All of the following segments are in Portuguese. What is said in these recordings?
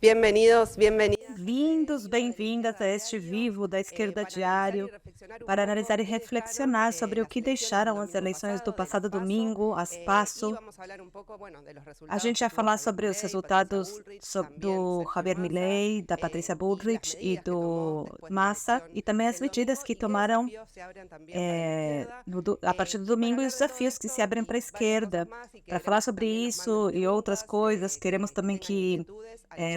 Bienvenidos, bienvenidas. Bem-vindos, bem-vindas a este Vivo da Esquerda Diário para analisar e reflexionar sobre o que deixaram as eleições do passado domingo, as PASO. A gente vai falar sobre os resultados do Javier Milei, da Patrícia Bullrich e do Massa, e também as medidas que tomaram a partir do domingo e os desafios que se abrem para a esquerda. Para falar sobre isso e outras coisas, queremos também que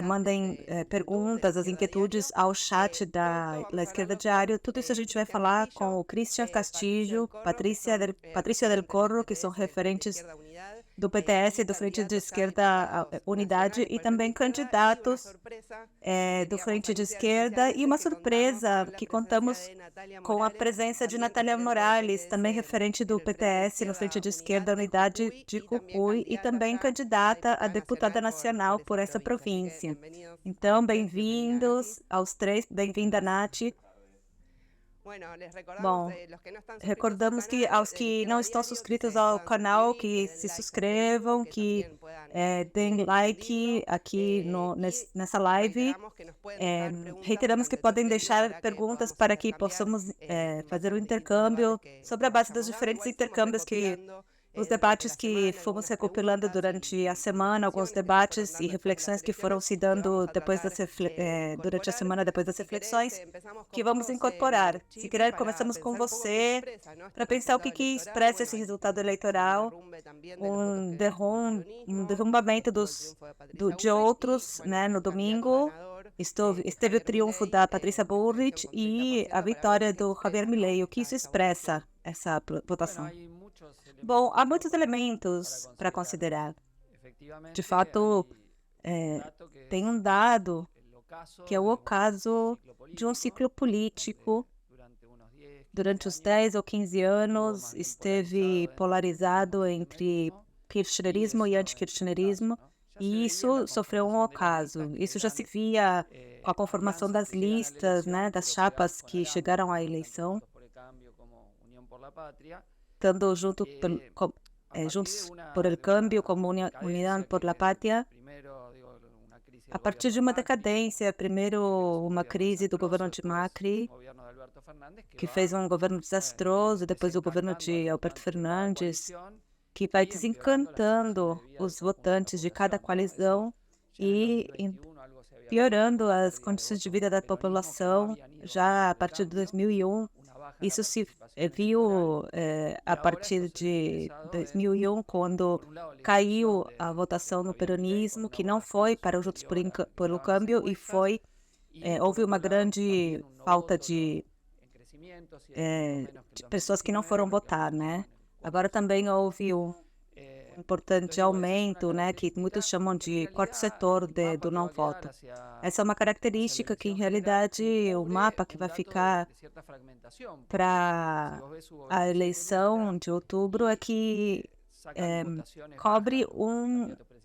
mandem perguntas, as inquietudes ao chat da Esquerda Diário. Tudo isso a gente vai falar com o Christian Castillo, Patrícia del Corro, que são referentes do PTS, do Frente de Esquerda Unidade, e também candidatos do Frente de Esquerda, e uma surpresa que contamos com a presença de Natália Morales, também referente do PTS no Frente de Esquerda Unidade de Jujuy, e também candidata a deputada nacional por essa província. Então, bem-vindos aos três, bem-vinda, Nath. Bom, recordamos que aos que não estão inscritos ao canal, que se inscrevam, que deem like aqui nessa live. Reiteramos que podem deixar perguntas para que possamos fazer o intercâmbio sobre a base dos diferentes intercâmbios os debates que fomos recopilando durante a semana, alguns debates e reflexões que foram se dando durante a semana depois das reflexões, que vamos incorporar. Se quiser, começamos com você, para pensar o que expressa esse resultado eleitoral, um derrumbamento de outros, né, no domingo. Esteve o triunfo da Patrícia Bullrich e a vitória do Javier Milei. O que isso expressa, essa votação? Bom, há muitos elementos para considerar. De fato, tem um dado que é o ocaso de um ciclo político. Durante os 10 ou 15 anos, esteve polarizado entre kirchnerismo e antikirchnerismo, e isso sofreu um ocaso. Isso já se via com a conformação das listas, né, das chapas que chegaram à eleição, estando juntos por el cambio como União por la Pátria. A partir de uma decadência, primeiro uma crise do governo de Macri, que fez um governo desastroso, depois o governo de Alberto Fernandes, que vai desencantando os votantes de cada coalizão e piorando as condições de vida da população já a partir de 2001. Isso se viu a partir de 2001, quando caiu a votação no peronismo, que não foi para os Juntos pelo Câmbio, e houve uma grande falta de pessoas que não foram votar, né? Agora também houve um importante aumento, né, que muitos chamam de quarto setor do não voto. Essa é uma característica que, em realidade, o mapa que vai ficar para a eleição de outubro é que cobre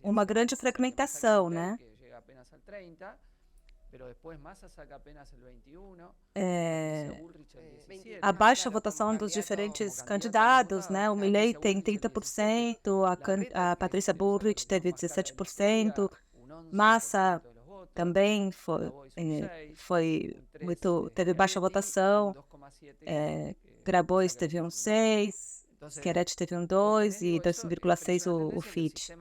uma grande fragmentação, né? A baixa votação dos diferentes candidatos, né? O Milei tem 30%, a Patrícia Bullrich teve 17%, Massa também teve baixa votação, Grabois teve 6%, Schiaretti teve 2% e 2,6% o FIT.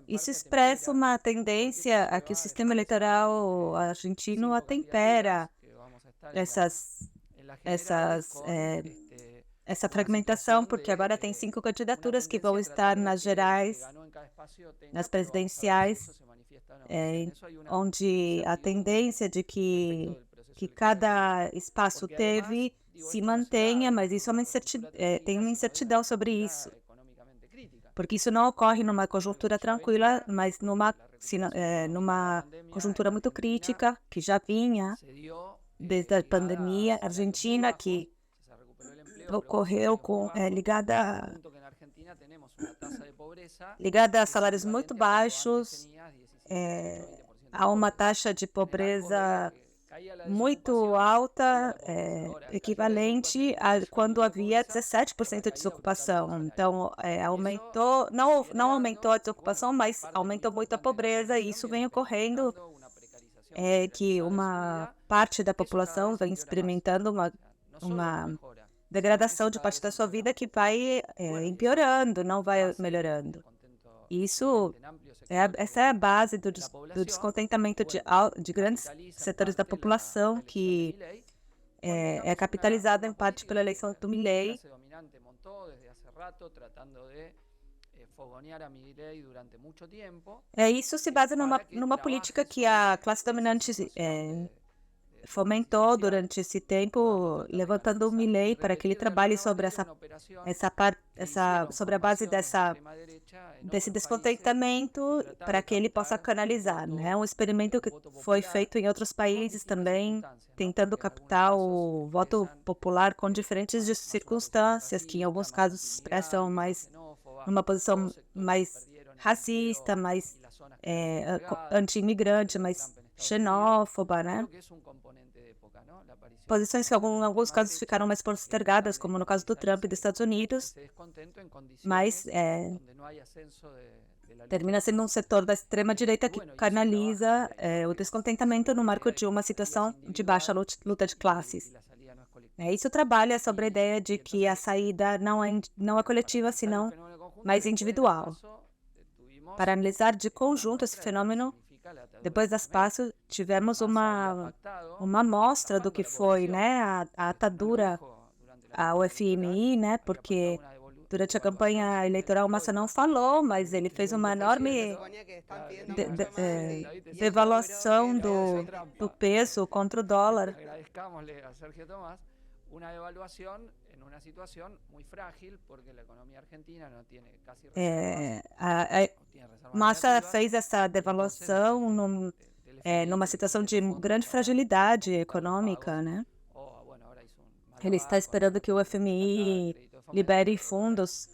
Isso expressa uma tendência a que o sistema eleitoral argentino atempera essa fragmentação, porque agora tem 5 candidaturas que vão estar nas gerais, nas presidenciais, onde a tendência de que cada espaço teve se mantenha, mas isso tem uma incertidão sobre isso, porque isso não ocorre numa conjuntura tranquila, mas numa conjuntura muito crítica, que já vinha desde a pandemia argentina, que ocorreu ligada a salários muito baixos, a uma taxa de pobreza muito alta, equivalente a quando havia 17% de desocupação. Então, aumentou, não aumentou a desocupação, mas aumentou muito a pobreza, e isso vem ocorrendo, que uma parte da população vem experimentando uma degradação de parte da sua vida que vai empeorando, não vai melhorando. Isso essa é a base do descontentamento de grandes setores da população, que é capitalizado em parte pela eleição do Milei. Isso se basa numa política que a classe dominante fomentou durante esse tempo, levantando o Milei para que ele trabalhe sobre sobre a base desse descontentamento, para que ele possa canalizar, né? É um experimento que foi feito em outros países também, tentando captar o voto popular com diferentes circunstâncias, que em alguns casos se expressam mais numa posição mais racista, mais anti-imigrante, mais xenófoba, né? Posições que em alguns casos ficaram mais postergadas, como no caso do Trump e dos Estados Unidos, mas termina sendo um setor da extrema-direita que canaliza o descontentamento no marco de uma situação de baixa luta de classes. Isso trabalha sobre a ideia de que a saída não é coletiva, senão mais individual. Para analisar de conjunto esse fenômeno, depois das PASO, tivemos uma amostra do que foi, né, a atadura ao FMI, né, porque durante a campanha eleitoral Massa não falou, mas ele fez uma enorme devaluação do peso contra o dólar. Massa fez essa devaluação numa situação de grande fragilidade econômica, né? Ele está esperando que o FMI libere fundos.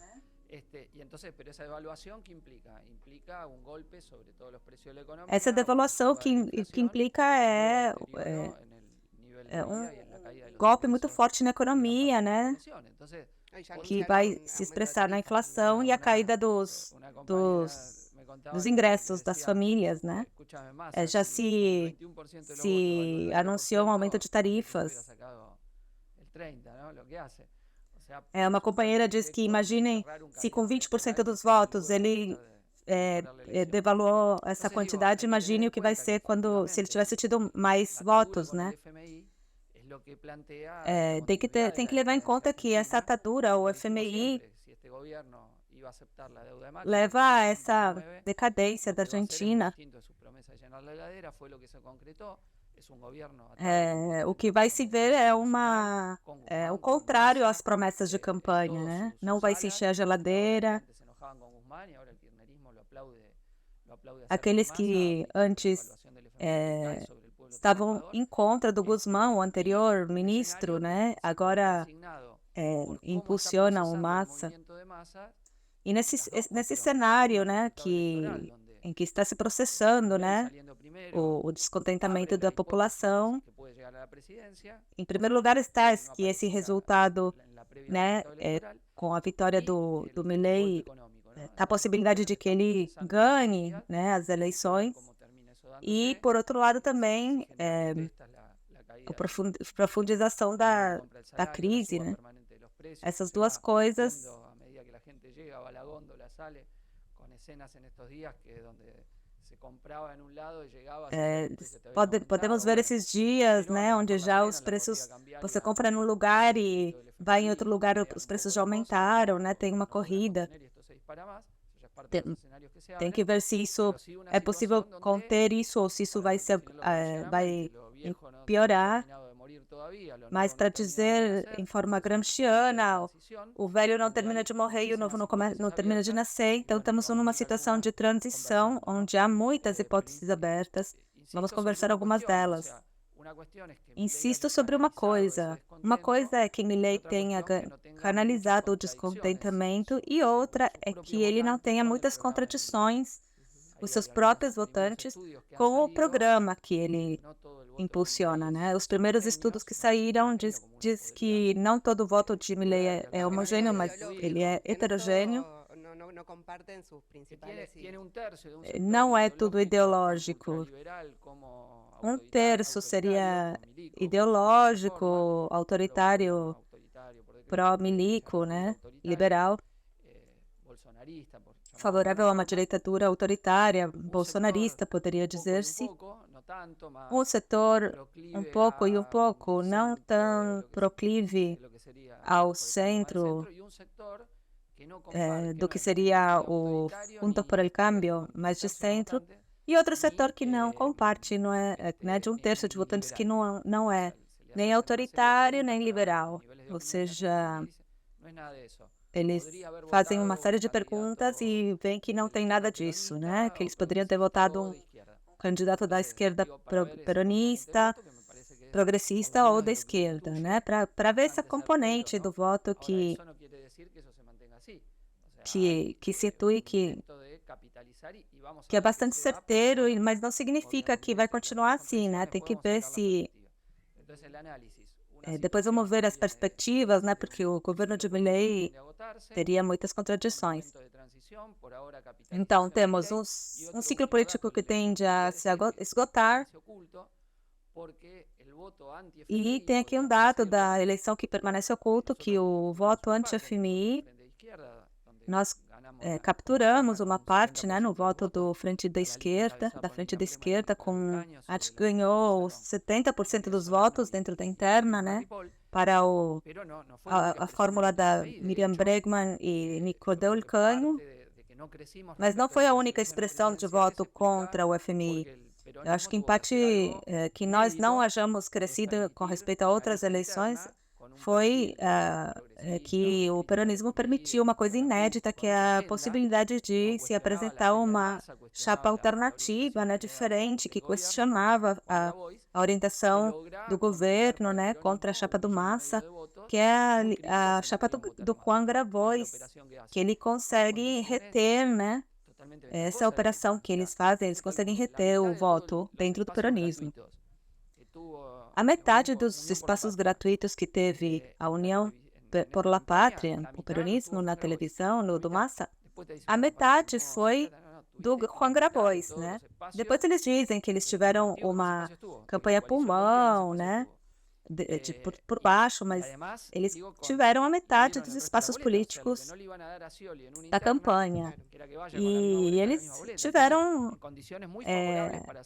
Essa devaluação que implica um golpe muito forte na economia, né? Que vai se expressar na inflação e a caída dos ingressos das famílias, né? Já se anunciou um aumento de tarifas. Uma companheira diz que, imaginem, se com 20% dos votos ele devaluou essa quantidade, imagine o que vai ser se ele tivesse tido mais votos, né? Tem que levar em conta que essa atadura, o FMI, leva a essa decadência da Argentina. O que vai se ver é o contrário às promessas de campanha, né? Não vai se encher a geladeira. Aqueles que antes estavam em contra do Guzmán, o anterior ministro, né? Agora impulsionam o Massa. E nesse cenário, né, em que está se processando, né, o descontentamento da população, em primeiro lugar está que esse resultado, né, com a vitória do Milei, a possibilidade de que ele ganhe, né, as eleições, e, por outro lado, também a profundização da crise, né? Essas duas coisas podemos ver esses dias, né, onde já os preços, você compra num lugar e vai em outro lugar, os preços já aumentaram, né? Tem uma corrida. Tem que ver se isso é possível conter isso ou se isso vai piorar. Mas, para dizer em forma gramsciana, o velho não termina de morrer e o novo não termina de nascer. Então, estamos numa situação de transição onde há muitas hipóteses abertas. Vamos conversar algumas delas. Insisto sobre uma coisa. Uma coisa é que Milei tenha canalizado o descontentamento e outra é que ele não tenha muitas contradições os seus próprios votantes com o programa que ele impulsiona, né? Os primeiros estudos que saíram diz que não todo voto de Milei é homogêneo, mas ele é heterogêneo. Não é tudo ideológico. Um terço seria ideológico, autoritário, pró-milico, né? Liberal, favorável a uma ditadura autoritária, bolsonarista, poderia dizer-se. Um setor um pouco, não tão proclive ao centro do que seria o Juntos por el Cambio, mais de centro, e outro setor que não comparte, não é, né, de um terço de votantes que não é nem autoritário nem liberal, ou seja, eles fazem uma série de perguntas e veem que não tem nada disso, né? Que eles poderiam ter votado um candidato da esquerda peronista, progressista ou da esquerda, né? Para ver essa componente do voto que situe que é bastante certeiro, mas não significa que vai continuar assim, né? Tem que ver se depois vamos ver as perspectivas, né? Porque o governo de Milei teria muitas contradições. Então, temos um ciclo político que tende a se esgotar. E tem aqui um dado da eleição que permanece oculto, que o voto anti-FMI, nós capturamos uma parte, né, no voto da frente da esquerda, acho que ganhou 70% dos votos dentro da interna, né, para a fórmula da Miriam Bregman e Nicodeu Canho, mas não foi a única expressão de voto contra o FMI. Eu acho que que nós não hajamos crescido com respeito a outras eleições foi que o peronismo permitiu uma coisa inédita, que é a possibilidade de se apresentar uma chapa alternativa, né, diferente, que questionava a orientação do governo, né, contra a chapa do Massa, que é a chapa do Juan Grabois, que ele consegue reter, né, essa operação que eles fazem, eles conseguem reter o voto dentro do peronismo. A metade dos espaços gratuitos que teve a União por la Pátria, o peronismo na televisão, do Massa, a metade foi do Juan Grabois, né? Depois eles dizem que eles tiveram uma campanha pulmão, né? Por baixo, mas eles tiveram a metade dos espaços políticos da campanha. E eles tiveram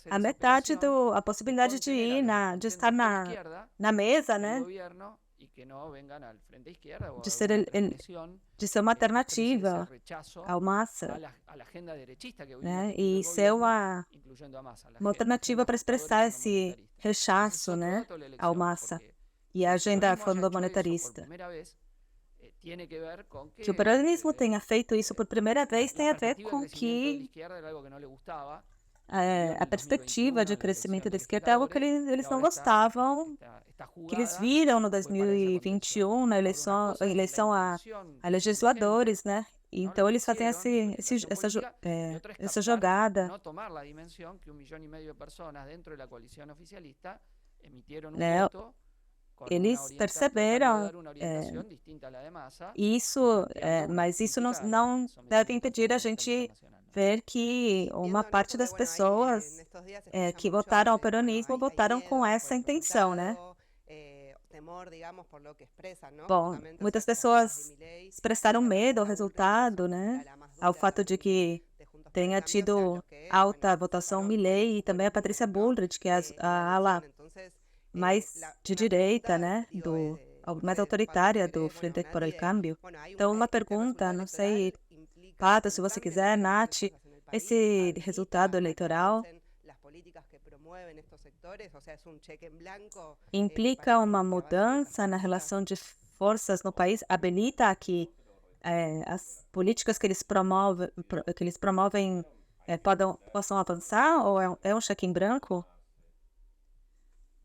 a metade a possibilidade de de estar na mesa, né? De ser uma alternativa ao Massa, né? E ser uma alternativa para expressar esse rechaço, né, ao Massa e a agenda fundomonetarista. Que o peronismo tenha feito isso por primeira vez tem a ver com que a perspectiva de crescimento da esquerda é algo que eles não gostavam, que eles viram no 2021, na eleição a legisladores, né? Então, eles fazem essa jogada, né? Eles perceberam isso, mas isso não deve impedir a gente ver que uma parte das pessoas que votaram ao peronismo votaram com essa intenção, né? Bom, muitas pessoas expressaram medo ao resultado, né? Ao fato de que tenha tido alta votação Milei e também a Patrícia Bullrich, que é a ala mais de direita, né? Mais autoritária do Frente por el Cambio. Então, uma pergunta, não sei, Pato, se você quiser, Nath, esse resultado eleitoral implica uma mudança na relação de forças no país? Habilita que as políticas que eles promovem possam avançar ou é um cheque em branco?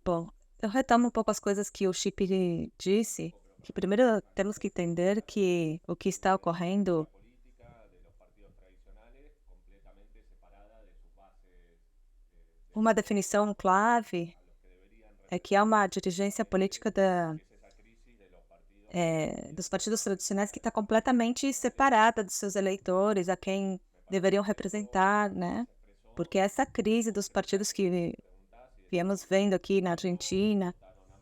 Bom, eu retomo um pouco as coisas que o Chip disse, que primeiro temos que entender que o que está ocorrendo uma definição clave é que há uma dirigência política dos partidos tradicionais que está completamente separada dos seus eleitores, a quem deveriam representar, né? Porque essa crise dos partidos que viemos vendo aqui na Argentina,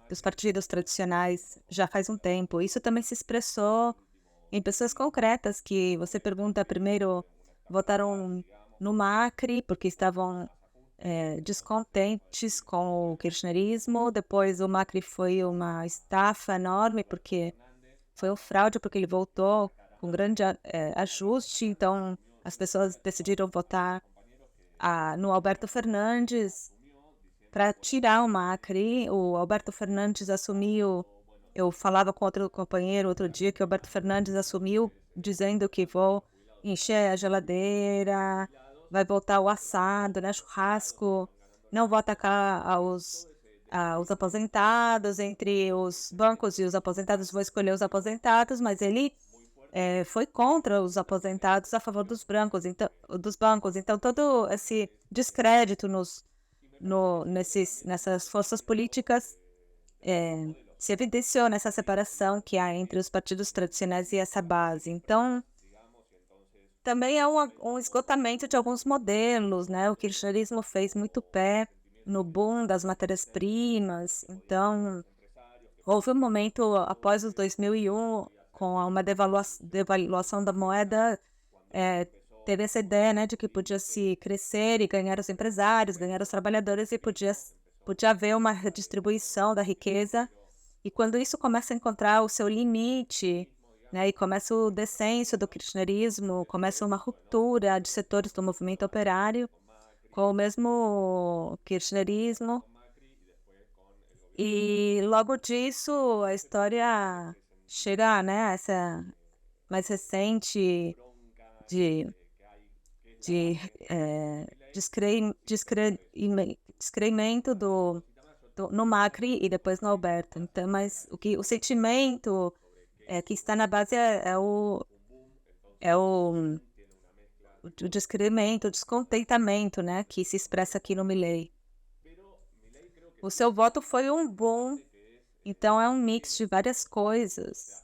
dos partidos tradicionais, já faz um tempo. Isso também se expressou em pessoas concretas que você pergunta primeiro, votaram no Macri porque estavam descontentes com o kirchnerismo, depois o Macri foi uma estafa enorme porque foi um fraude, porque ele voltou com grande ajuste, então as pessoas decidiram votar no Alberto Fernandes para tirar o Macri. O Alberto Fernandes assumiu, eu falava com outro companheiro outro dia que o Alberto Fernandes assumiu dizendo que vou encher a geladeira, vai voltar o assado, né, churrasco, não vou atacar aos aposentados, entre os bancos e os aposentados, vou escolher os aposentados, mas ele foi contra os aposentados a favor dos bancos, então todo esse descrédito nessas forças políticas se evidenciou nessa separação que há entre os partidos tradicionais e essa base. Então, também há um esgotamento de alguns modelos, né? O kirchnerismo fez muito pé no boom das matérias-primas, então houve um momento após os 2001, com uma devaluação da moeda, teve essa ideia, né, de que podia se crescer e ganhar os empresários, ganhar os trabalhadores e podia haver uma redistribuição da riqueza. E quando isso começa a encontrar o seu limite, né, e começa o descenso do kirchnerismo, começa uma ruptura de setores do movimento operário com o mesmo kirchnerismo. E logo disso a história chega, né, essa mais recente de descreimento no Macri e depois no Alberto. Então, mas o sentimento que está na base é o descreimento, o descontentamento, né, que se expressa aqui no Milei. O seu voto foi um boom, então é um mix de várias coisas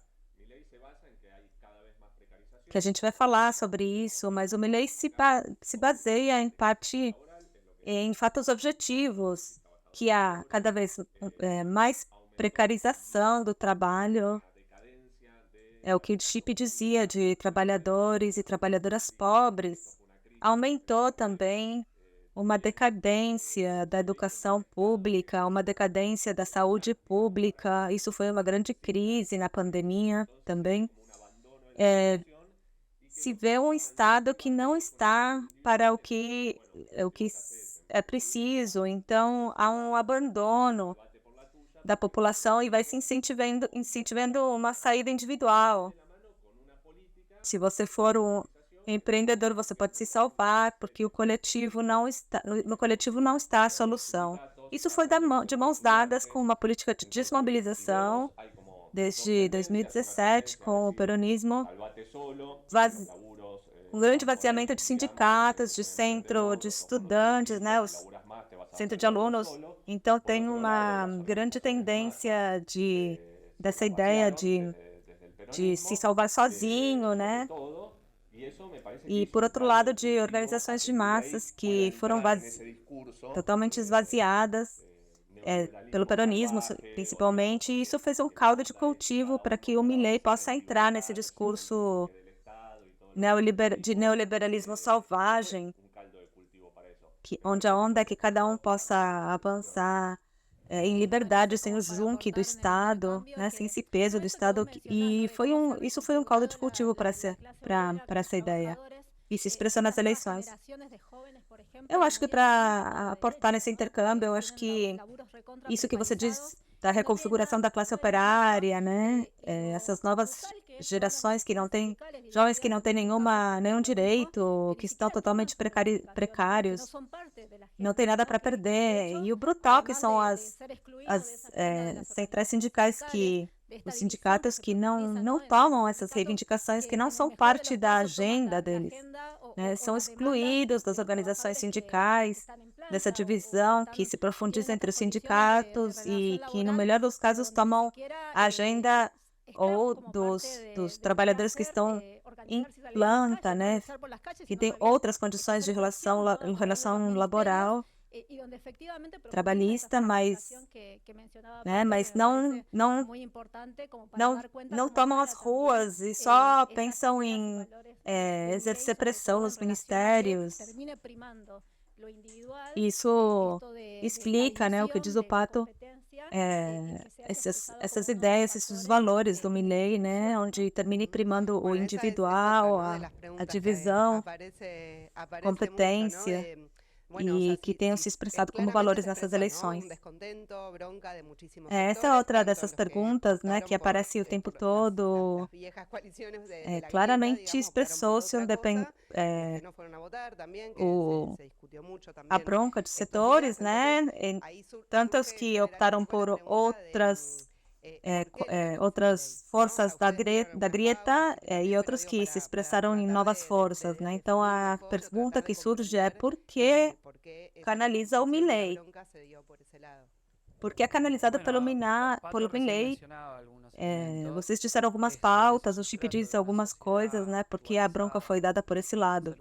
que a gente vai falar sobre isso, mas o Milei se baseia em parte em fatos objetivos, que há cada vez mais precarização do trabalho, é o que o Chip dizia, de trabalhadores e trabalhadoras pobres. Aumentou também uma decadência da educação pública, uma decadência da saúde pública. Isso foi uma grande crise na pandemia também. Se vê um Estado que não está para o que é preciso, então há um abandono da população e vai se incentivando uma saída individual. Se você for um empreendedor, você pode se salvar, porque o coletivo não está, no coletivo não está a solução. Isso foi de mãos dadas com uma política de desmobilização desde 2017, com o peronismo, um grande vaziamento de sindicatos, de centro de estudantes, né, centro de alunos. Então, tem uma grande tendência dessa ideia de se salvar sozinho, né? E, por outro lado, de organizações de massas que foram totalmente esvaziadas pelo peronismo, principalmente, e isso fez um caldo de cultivo para que o Milei possa entrar nesse discurso de neoliberalismo selvagem, onde a onda é que cada um possa avançar em liberdade, sem o junque do Estado, né, sem esse peso do Estado. E isso foi um caldo de cultivo para essa ideia. E se expressou nas eleições. Eu acho que para aportar nesse intercâmbio, eu acho que isso que você diz da reconfiguração da classe operária, né? Essas novas gerações que não têm, jovens que não têm nenhum direito, que estão totalmente precários, não tem nada para perder. E o brutal que são as centrais sindicais os sindicatos que não tomam essas reivindicações, que não são parte da agenda deles, né? São excluídos das organizações sindicais, dessa divisão que se profundiza entre os sindicatos e que, no melhor dos casos, tomam a agenda ou dos trabalhadores que estão em planta, né, que têm outras condições de relação laboral, trabalhista, mas não tomam as ruas e só pensam em exercer pressão nos ministérios. Isso explica, né, o que diz o Pato, essas ideias, esses valores do Milei, né, onde termina primando o individual, a divisão, competência, e que tenham se expressado como valores nessas eleições. Essa é outra dessas perguntas, né, que aparece o tempo todo. Claramente expressou-se a bronca de setores, né, tantos que optaram por outras forças da grieta e outros que se expressaram em novas forças, né? Então, a pergunta que surge é por que canaliza o Milei? Porque é canalizada pelo Milei. Vocês disseram algumas pautas, o Chip disse algumas coisas, né? Porque a bronca foi dada por esse lado.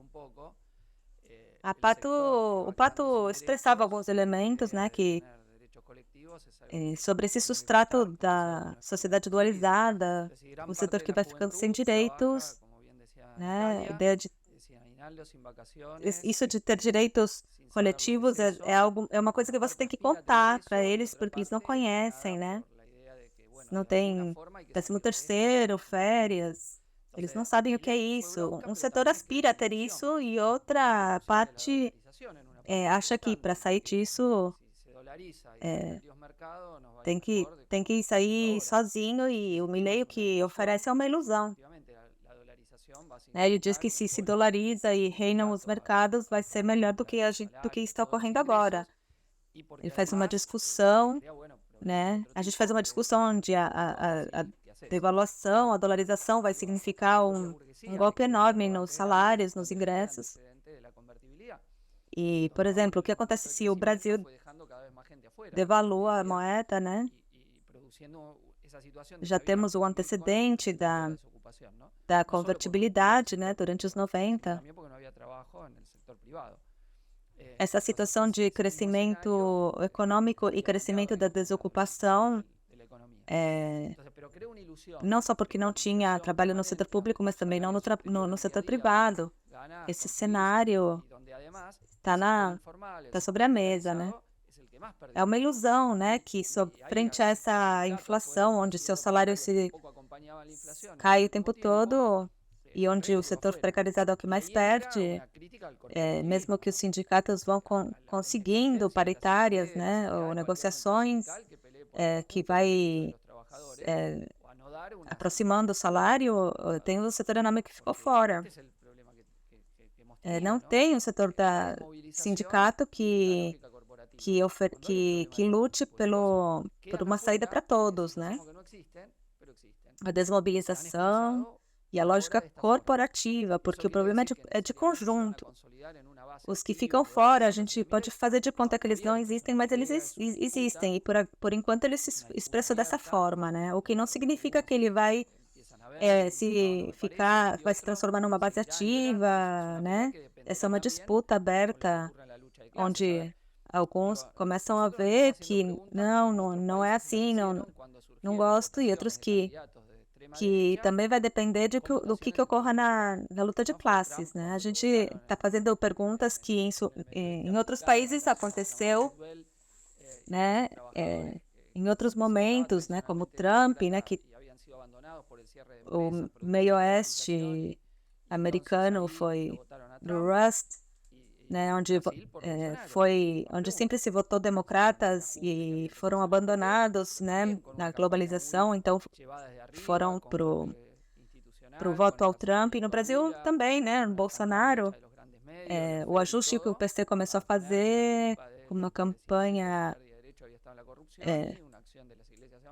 O Pato expressava alguns elementos, né, sobre esse substrato da sociedade dualizada, o setor que vai ficando sem direitos, né, isso de ter direitos coletivos é uma coisa que você tem que contar para eles, porque eles não conhecem, né? Não tem 13º, férias, eles não sabem o que é isso. Um setor aspira a ter isso e outra parte acha que para sair disso tem que sair sozinho, e o Milei o que oferece é uma ilusão. Ele diz que se dolariza e reinam os mercados, vai ser melhor do que está ocorrendo agora. Ele faz uma discussão, né? A gente faz uma discussão onde a devaluação, a dolarização vai significar um golpe enorme nos salários, nos ingressos. E, por exemplo, o que acontece se o Brasil devalua a moeda, né? Já temos o antecedente da convertibilidade, né, durante os 90. Essa situação de crescimento econômico e crescimento da desocupação, não só porque não tinha trabalho no setor público, mas também não no setor privado. Esse cenário está sobre a mesa, né? É uma ilusão, né, que frente a essa inflação, onde seu salário cai o tempo todo e onde o setor precarizado é o que mais perde, mesmo que os sindicatos vão conseguindo paritárias, né, ou negociações que vai aproximando o salário, tem o setor econômico que ficou fora. Não tem o setor da sindicato que lute por uma saída para todos, né? A desmobilização e a lógica corporativa, porque o problema é de conjunto. Os que ficam fora, a gente pode fazer de conta que eles não existem, mas eles existem, e por enquanto eles se expressam dessa forma, né? O que não significa que ele vai se transformar numa base ativa, né? Essa é uma disputa aberta, onde alguns começam a ver que não é assim, não gosto, e outros que também vai depender do que ocorra na luta de classes, né? A gente está fazendo perguntas que em outros países aconteceu, né? Em outros momentos, né? Como Trump, né? Que o meio-oeste americano foi no Rust, né, onde sempre se votou democratas e foram abandonados, né, na globalização, então foram pro voto ao Trump. E no Brasil também, né, no Bolsonaro, o ajuste que o PC começou a fazer, com uma campanha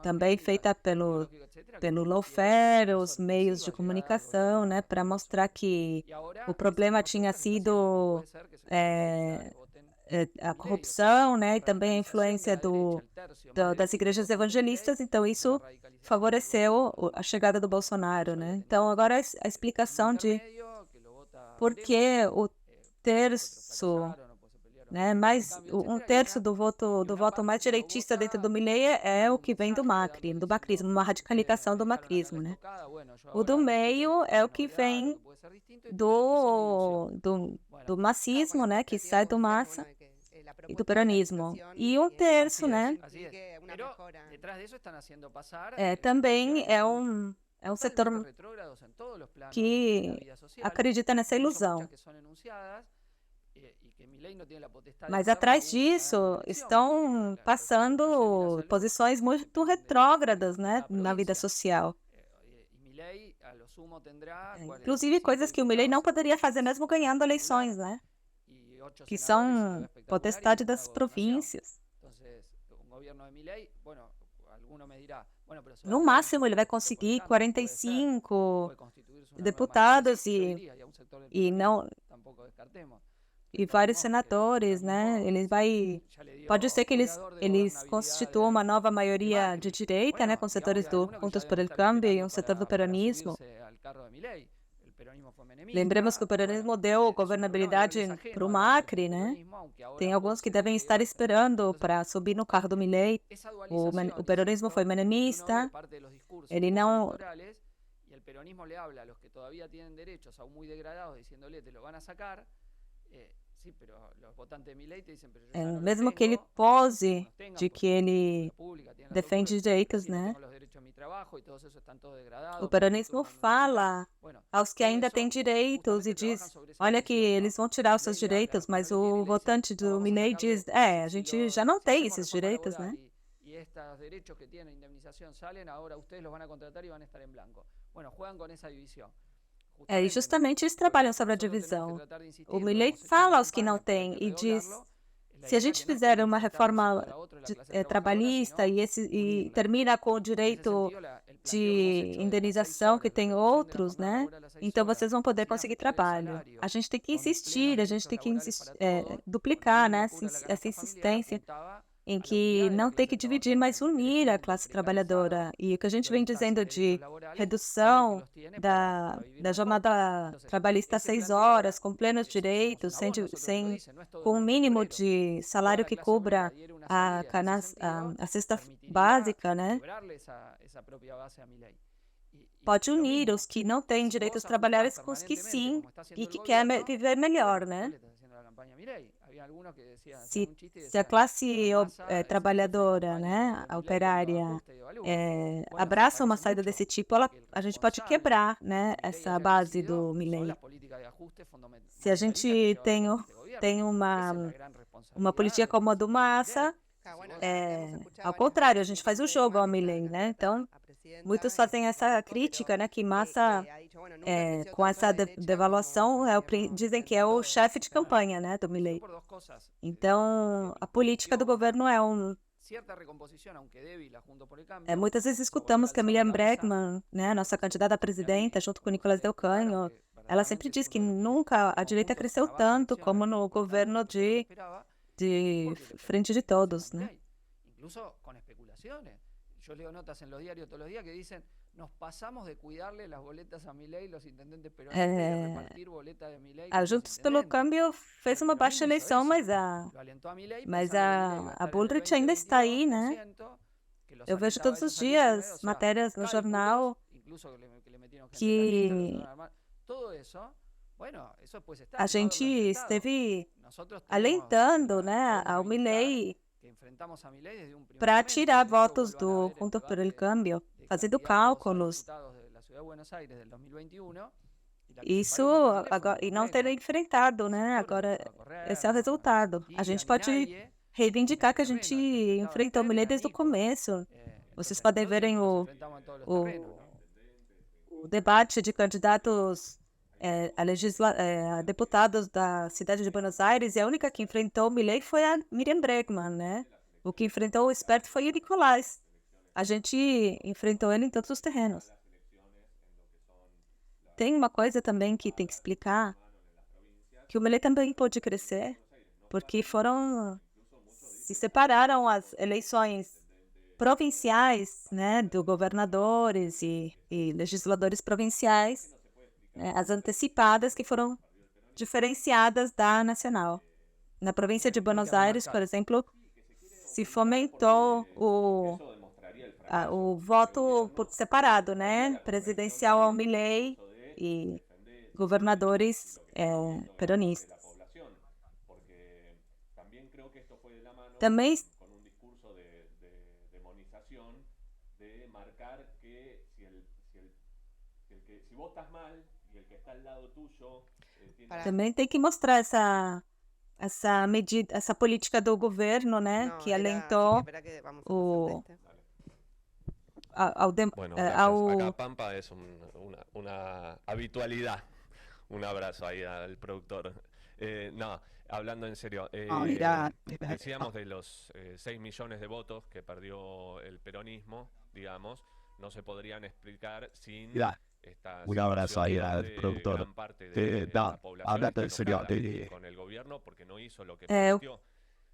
também feita pelo lawfare, os meios de comunicação, né, para mostrar que o problema tinha sido a corrupção, né, e também a influência das igrejas evangelistas, então isso favoreceu a chegada do Bolsonaro, né? Então agora a explicação de por que o terço, né, mais um terço do voto mais direitista dentro do Milei é o que vem do Macri, do macrismo, uma radicalização do macrismo, né? O do meio é o que vem do macismo, né, que sai do massa e do peronismo. E um terço, né, também é um setor que acredita nessa ilusão. Mas atrás disso estão passando posições muito retrógradas, né, na vida social. Inclusive coisas que o Milei não poderia fazer mesmo ganhando eleições, né? Que são potestade das províncias. No máximo, ele vai conseguir 45 deputados e vários senadores, né? Pode ser que eles constituam uma nova maioria de direita, né? Com setores do Juntos por el Cambio e um setor do peronismo. Lembremos que o peronismo deu governabilidade para o Macri, né? Tem alguns que devem estar esperando para subir no carro do Milei. O peronismo foi menemista. Ele não... mesmo que ele pose de que ele defende direitos, né? O peronismo fala aos que ainda têm direitos e diz, olha que eles vão tirar os seus direitos, mas o votante do Milei diz, a gente já não tem esses direitos, né? E justamente eles trabalham sobre a divisão. O Milei fala aos que não têm e diz, se a gente fizer uma reforma trabalhista e termina com o direito de indenização que tem outros, né? Então vocês vão poder conseguir trabalho. A gente tem que insistir, a gente tem que duplicar, né, essa insistência em que não tem que dividir, mas unir a classe trabalhadora. E o que a gente vem dizendo de redução da jornada trabalhista a 6 horas, com plenos direitos, com um mínimo de salário que cubra a cesta básica, né? Pode unir os que não têm direitos trabalhistas com os que sim e que querem viver melhor, né? Se a classe trabalhadora, né, a operária, abraça uma saída desse tipo, a gente pode quebrar, né, essa base do Milei. Se a gente tem uma política como a do Massa, ao contrário, a gente faz o jogo ao Milei, né? Então, muitos fazem essa crítica, né, que Massa, com essa devaluação, dizem que é o chefe de campanha, né, do Milei. Então, a política do governo muitas vezes escutamos que a Miriam Bregman, né, nossa candidata a presidenta, junto com o Nicolás Del Canho, ela sempre diz que nunca a direita cresceu tanto como no governo de Frente de Todos, né? Yo leo notas en los diarios todos los días que dicen nos pasamos de cuidarle las boletas a Milei los intendentes peronistas y de repartir boletas de Milei. A Juntos pelo Câmbio fez uma baixa eleição, mas a Bullrich ainda está aí, né? Eu vejo todos os dias matérias no jornal que a gente esteve alentando, né, ao Milei para tirar votos do Juntos por el Cambio, fazendo cálculos. Isso agora, e não ter enfrentado, né? Agora, esse é o resultado. A gente pode reivindicar que a gente enfrentou o Milei desde o começo. Vocês podem verem o debate de candidatos a deputados da cidade de Buenos Aires, e a única que enfrentou o Milei foi a Miriam Bregman, né? O que enfrentou o esperto foi o Nicolás. A gente enfrentou ele em todos os terrenos. Tem uma coisa também que tem que explicar, que o Milei também pôde crescer porque se separaram as eleições provinciais, né, de governadores e legisladores provinciais, as antecipadas que foram diferenciadas da nacional. Na província de Buenos Aires, por exemplo, se fomentou o voto por separado, né, presidencial ao Milei e governadores peronistas. Também também tem que mostrar essa medida, essa política do governo, né, que alentou Bueno, gracias. Acá Pampa es una habitualidad. Un abrazo ahí al productor. No, hablando en serio, decíamos de los 6 millones de votos que perdió el peronismo, digamos, no se podrían explicar sin esta Un abrazo ahí al situación de productor. gran parte de la población Hablando en serio, enojada con el gobierno porque no hizo lo que prometió.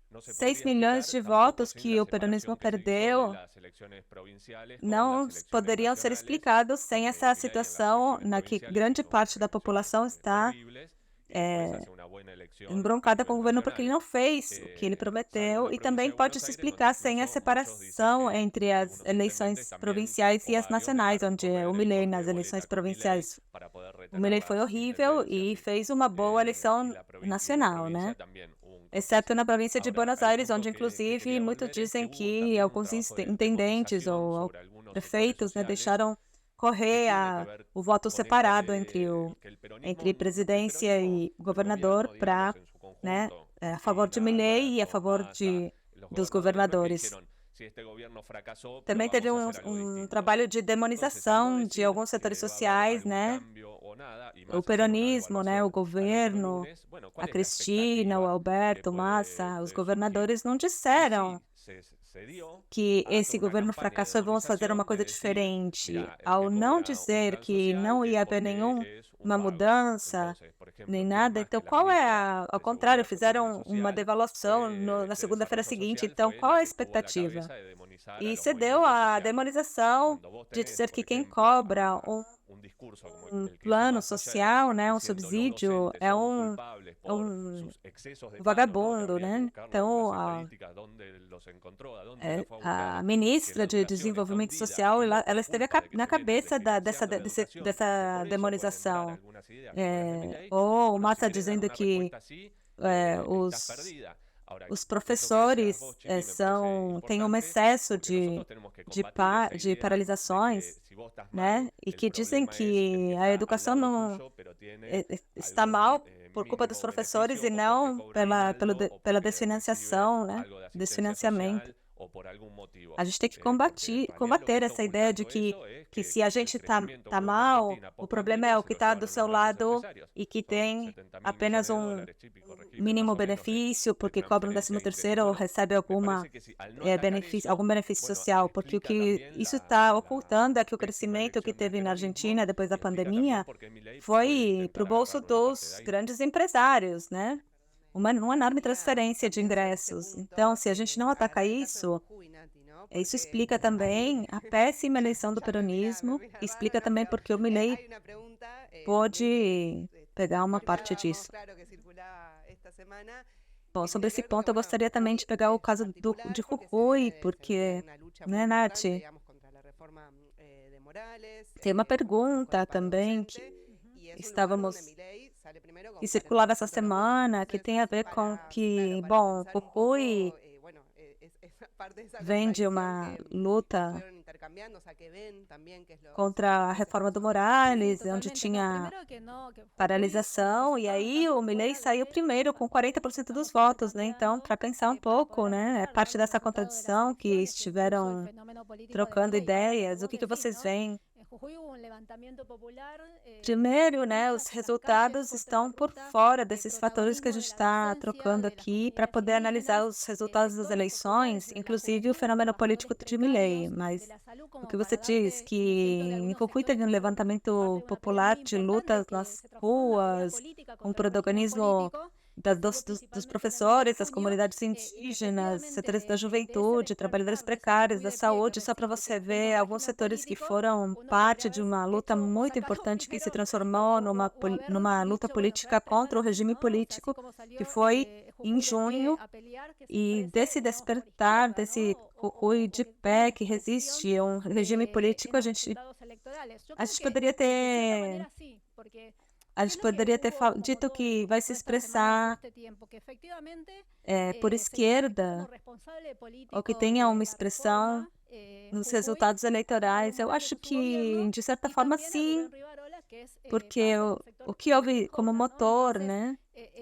No se 6 podría milhões explicar de tampoco votos sin que la o peronismo separación que se hizo de perdeu las elecciones provinciales con não las elecciones poderiam ser nacionales, explicados sem donde essa Milei en las situação elecciones na que provinciales grande hizo parte da elecciones população está horribles y después hace una buena elección a embroncada com o nivel governo porque ele nacional. não fez o que ele Salvo prometeu la e provincia também de pode Buenos se Aires, explicar donde sem a incluso muchos dicen separação que entre as algunos eleições intendentes también provinciais o e as varios nacionais, dejaron onde correr o el Milei corte nas de eleições boleta con Milei provinciais, para poder o retener Milei foi las horrível e intendencias. fez uma boa Y eleição la nacional, provincia né? también hubo un corte Exceto así. na província de Ahora, Buenos al Aires, punto onde que inclusive quería muitos volver es que dizem hubo que también un alguns trabajo de intendentes demonización ou sobre algunos sectores prefeitos, né, sociales deixaram que correr tiene que ver o voto con esto separado entre de que el peronismo, presidência e el governador gobierno, para, digamos, en su né, conjunto, a favor de Cristina, Milei e a Alberto, favor Massa, los dos gobernadores no es que governadores. dijeron, si este gobierno fracasó, pero Também teve vamos a hacer algo distinto. trabalho de Entonces, al no demonização de decir alguns setores que va a haber sociais, algún né? cambio o nada, y O más hacer una peronismo, né? O evaluación al otro governo, lunes, bueno, a ¿cuál es la Cristina, o expectativa que Alberto, puede Massa, os surgir? governadores não Y disseram sí, se dio que a esse toda una governo campaña de fracassou e vamos fazer uma demonización de coisa decir, diferente. mira, el Ao que não cobra un dizer plan que social não es ia haver porque nenhuma es un vago. mudança, Entonces, por ejemplo, nem ¿quién nada. más Então, que la qual é ministra ao de contrário, Seguridad, Protección fizeram uma Social devaluação na de segunda-feira Desarrollo seguinte. Social Então, fue qual la é a que tuvo a la expectativa? cabeza de demonizar a E los cedeu movimientos à sociales. demonização Cuando vos de tenés, dizer por que quem ejemplo, cobra un discurso como um el que hizo plano Massa ayer, social, né, um diciendo los subsídio, docentes é son culpables por um sus excesos de paro, ¿no? Que vagabundo, habría que né? buscarlos en Então, las estadísticas, dónde los encontró, a dónde los fue a a buscar, que ministra la de educación está Desenvolvimento hundida Social, y no por ela esteve culpa de que na se viene cabeça desfinanciando la educación y que dessa por eso pueden entrar demonização. algunas ideas como las de Milei. Ou Bueno, si Massa querés dar dizendo una que respuesta así, estás perdida. Ahora, os esto que decías vos, professores Chiqui, me parece têm um importante, excesso porque nosotros tenemos que de combatir esa idea de paralisações, que si vos estás né? mal, E el que dizem problema es el que que a está educação al lado não tuyo, pero tiene está algún mal por culpa dos mínimo professores beneficio e o porque não cobra aguinaldo o pela porque recibe desfinanciação, né? algo de asistencia Desfinanciamento. social o por algún motivo. A gente tem que Porque en realidad lo que combater está essa ideia de ocultando eso es que se a el gente crecimiento tá que hubo en mal, Argentina o post problema é pandemia o se que lo está do llevaron seu los grandes lado empresarios. e que Son tem 70.000 apenas millones de dólares, Chiqui, corregime mínimo más o menos, benefício, de porque cobra transferencia 13º ou Bueno, recebe me alguma parece que si al no atacar eso, algum benefício bueno, social, porque o explica que también isso está la ocultando é que o pésima crescimento que elección del teve na peronismo Argentina depois y da explica también pandemia por qué Milei puede foi para intentar o bolso agarrar una parte de dos ahí. grandes empresários, né? Uma enorme transferência de ingressos. Então, se a gente não ataca isso, isso explica também a péssima eleição do peronismo, explica também porque o Milei pôde pegar uma parte disso. Bom, sobre esse ponto eu gostaria também de pegar o caso de Jujuy, porque, né, Nath? Tem uma pergunta também que circulava essa semana, que tem a ver com que, bom, Jujuy vem de uma luta contra a reforma do Morales, onde tinha paralisação, e aí o Milei saiu primeiro com 40% dos votos, né? Então, para pensar um pouco, né? É parte dessa contradição que estiveram trocando ideias. O que vocês veem? Primeiro, né, os resultados estão por fora desses fatores que a gente está trocando aqui para poder analisar os resultados das eleições, inclusive o fenômeno político de Milei. Mas o que você diz que em Jujuy teve um levantamento popular de lutas nas ruas, um protagonismo dos professores, das comunidades indígenas, setores da juventude, trabalhadores precários, da saúde, só para você ver alguns setores que foram parte de uma luta muito importante que se transformou numa luta política contra o regime político, que foi em junho, e desse despertar, desse Jujuy de pé que resiste a um regime político, a gente poderia ter... A gente poderia ter dito que vai se expressar por esquerda, ou que tenha uma expressão nos resultados eleitorais. Eu acho que, de certa forma, sim, porque o que houve como motor, né,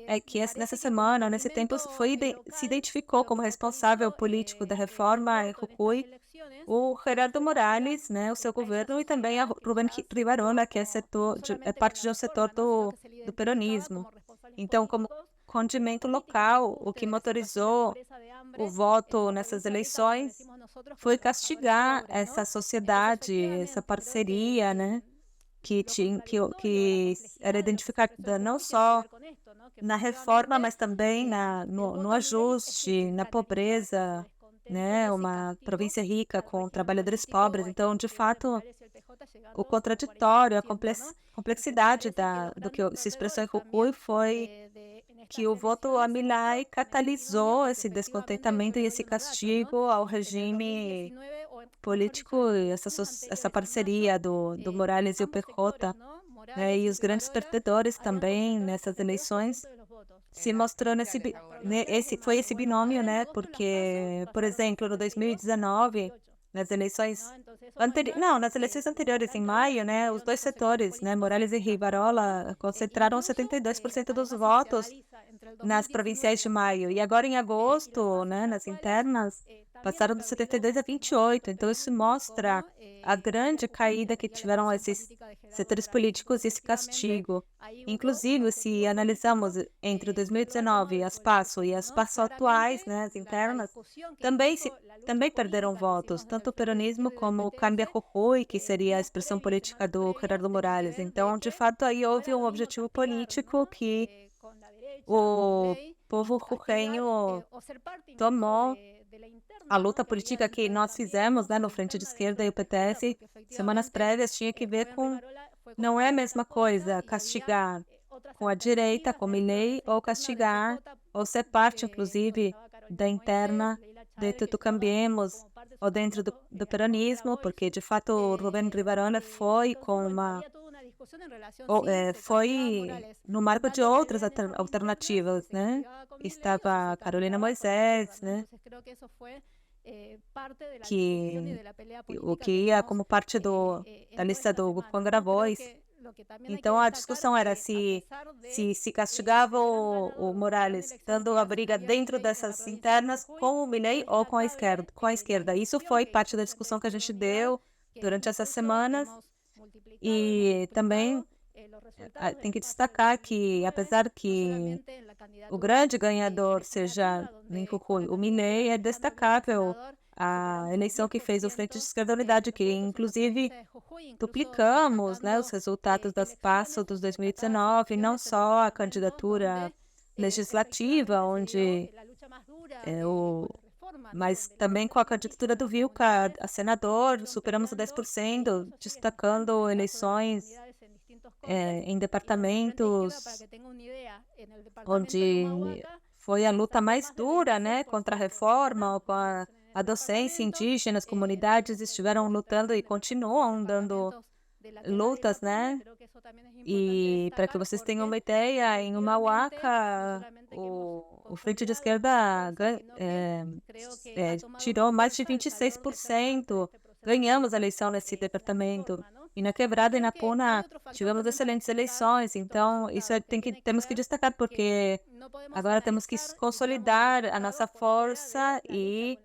é que nessa semana, nesse tempo, se identificou como responsável político da reforma em Jujuy o Gerardo Morales, né, o seu governo, e também a Rubén Rivarola, que é parte de um setor do peronismo. Então, como condimento local, o que motorizou o voto nessas eleições foi castigar essa sociedade, essa parceria, né, que era identificada não só na reforma, mas também no ajuste, na pobreza, né, uma província rica com trabalhadores pobres. Então, de fato, o contraditório, a complexidade do que se expressou em Jujuy foi que o voto a Milei catalisou esse descontentamento e esse castigo ao regime político, e essa parceria do Morales e o PJ, né, e os grandes perdedores também nessas eleições se mostrou foi esse binômio, né? Porque, por exemplo, no 2019, nas eleições anteriores, em maio, né, os dois setores, né, Morales e Rivarola, concentraram 72% dos votos nas provinciais de maio. E agora, em agosto, né, nas internas, passaram de 72 a 28. Então, isso mostra a grande caída que tiveram esses setores políticos e esse castigo. Inclusive, se analisamos entre 2019, as PASO e as PASO atuais, né, as internas, também perderam votos, tanto o peronismo como o Cambia Jujuy, que seria a expressão política do Gerardo Morales. Então, de fato, aí houve um objetivo político que o povo jujeño tomou. A luta política que nós fizemos, né, no Frente de Esquerda e o PTS, semanas prévias, tinha que ver com... Não é a mesma coisa castigar com a direita, com Milei, ou castigar, ou ser parte, inclusive, da interna dentro do Cambiemos, ou dentro do peronismo, porque, de fato, o Rubén Rivarola foi foi no marco de outras alternativas, né? Estava a Carolina Moisés, né? O que ia como parte da lista do Juan Grabois. Então, a discussão era se castigava o Morales, dando a briga dentro dessas internas com o Milei ou com a esquerda. Isso foi parte da discussão que a gente deu durante essas semanas. E também tem que destacar que, apesar que o grande ganhador seja em Jujuy, o Milei, é destacável a eleição que fez o Frente de Esquerda e Unidade, que inclusive duplicamos, né, os resultados das PASO dos 2019, não só a candidatura legislativa, onde mas também com a candidatura do Vilca a superamos o 10%, destacando eleições em departamentos onde foi a luta mais dura, né, contra a reforma, com a docência indígena, as comunidades estiveram lutando e continuam dando lutas, né? E para que vocês tenham uma ideia, em Humahuaca, o Frente de Esquerda tirou mais de 26%. Ganhamos a eleição nesse departamento. E na Quebrada e na Puna tivemos excelentes eleições. Então, isso temos que destacar, porque agora temos que consolidar a nossa força e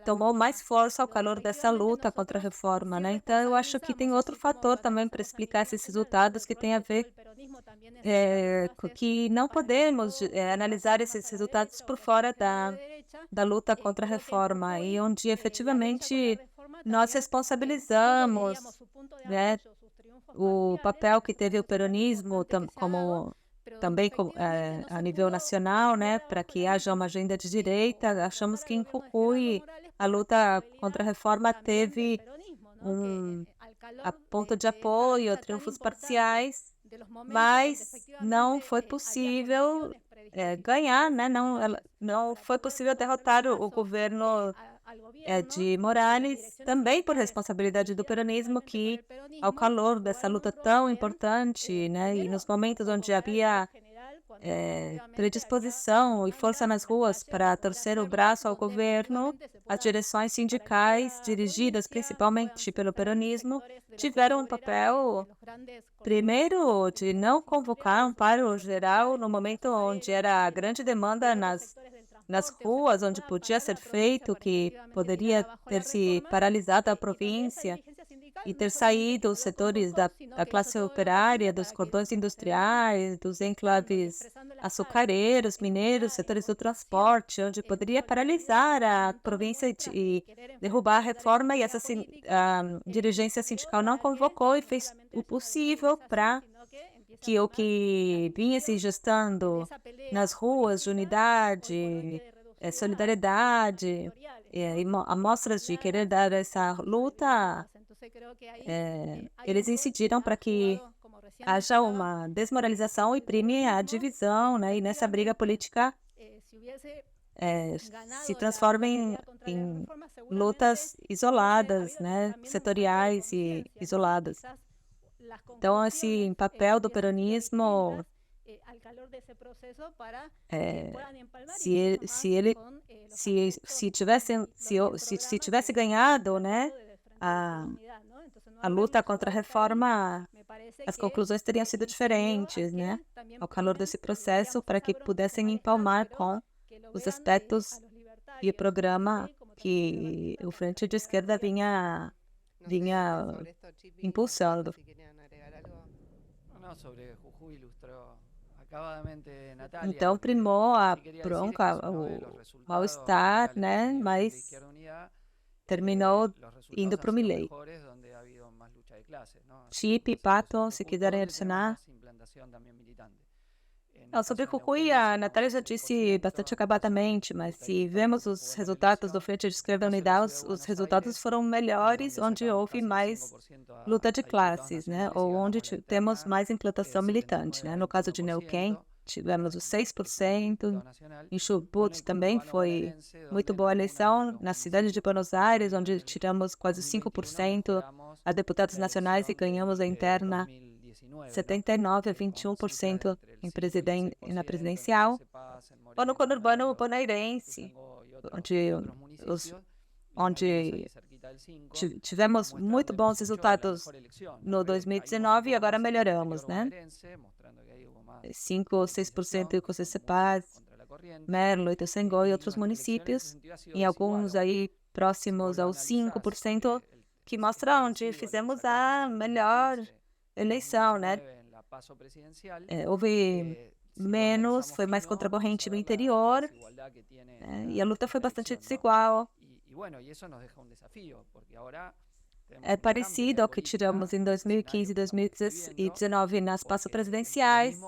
tomou mais força ao calor dessa luta contra a reforma, né? Então, eu acho que tem outro fator também para explicar esses resultados que tem a ver que não podemos analisar esses resultados por fora da luta contra a reforma, e onde efetivamente nós responsabilizamos, né, o papel que teve o peronismo como também a nível nacional, né, para que haja uma agenda de direita. Achamos que em Jujuy a luta contra a reforma teve a ponto de apoio, triunfos parciais, mas não foi possível ganhar, né? Não foi possível derrotar o governo de Morales, também por responsabilidade do peronismo, que, ao calor dessa luta tão importante, né, e nos momentos onde havia predisposição e força nas ruas para torcer o braço ao governo, as direções sindicais, dirigidas principalmente pelo peronismo, tiveram um papel, primeiro, de não convocar um paro geral no momento onde era a grande demanda nas ruas, onde podia ser feito, que poderia ter se paralisado a província e ter saído os setores da classe operária, dos cordões industriais, dos enclaves açucareiros, mineiros, setores do transporte, onde poderia paralisar a província e derrubar a reforma, e essa dirigência sindical não convocou e fez o possível para que o que vinha se gestando nas ruas de unidade, solidariedade, e amostras de querer dar essa luta, eles incidiram para que haja uma desmoralização e prime a divisão, né? E nessa briga política se transforma em lutas isoladas, né? Setoriais e isoladas. Então, esse papel do peronismo, se tivesse ganhado, né, a luta contra a reforma, as conclusões teriam sido diferentes, né, ao calor desse processo, para que pudessem empalmar com os aspectos e o programa que o Frente de Esquerda vinha impulsando. Então, primou a bronca, o mal-estar, né? Mas terminou indo para o Milei. Chip, Pato, se quiserem adicionar. Sobre Jujuy, a Natália já disse bastante acabadamente, mas se vemos os resultados do Frente de Esquerda Unidade, os resultados foram melhores onde houve mais luta de classes, né? Ou onde temos mais implantação militante, né? No caso de Neuquén, tivemos os 6%, em Chubut também foi muito boa a eleição, na cidade de Buenos Aires, onde tiramos quase 5% a deputados nacionais e ganhamos a interna 79% a 21% na presidencial, ou no conurbano bonaerense, onde tivemos muito bons resultados no 2019 e agora melhoramos, né? 5 ou 6% com Cecepaz, Merlo, Ituzaingó e outros municípios, em alguns aí próximos aos 5%, que mostra onde fizemos a melhor eleição, né? Houve menos, foi mais concorrente no interior, né? E a luta foi bastante desigual. É parecido ao que tiramos em 2015 e 2019 nas passos presidenciais,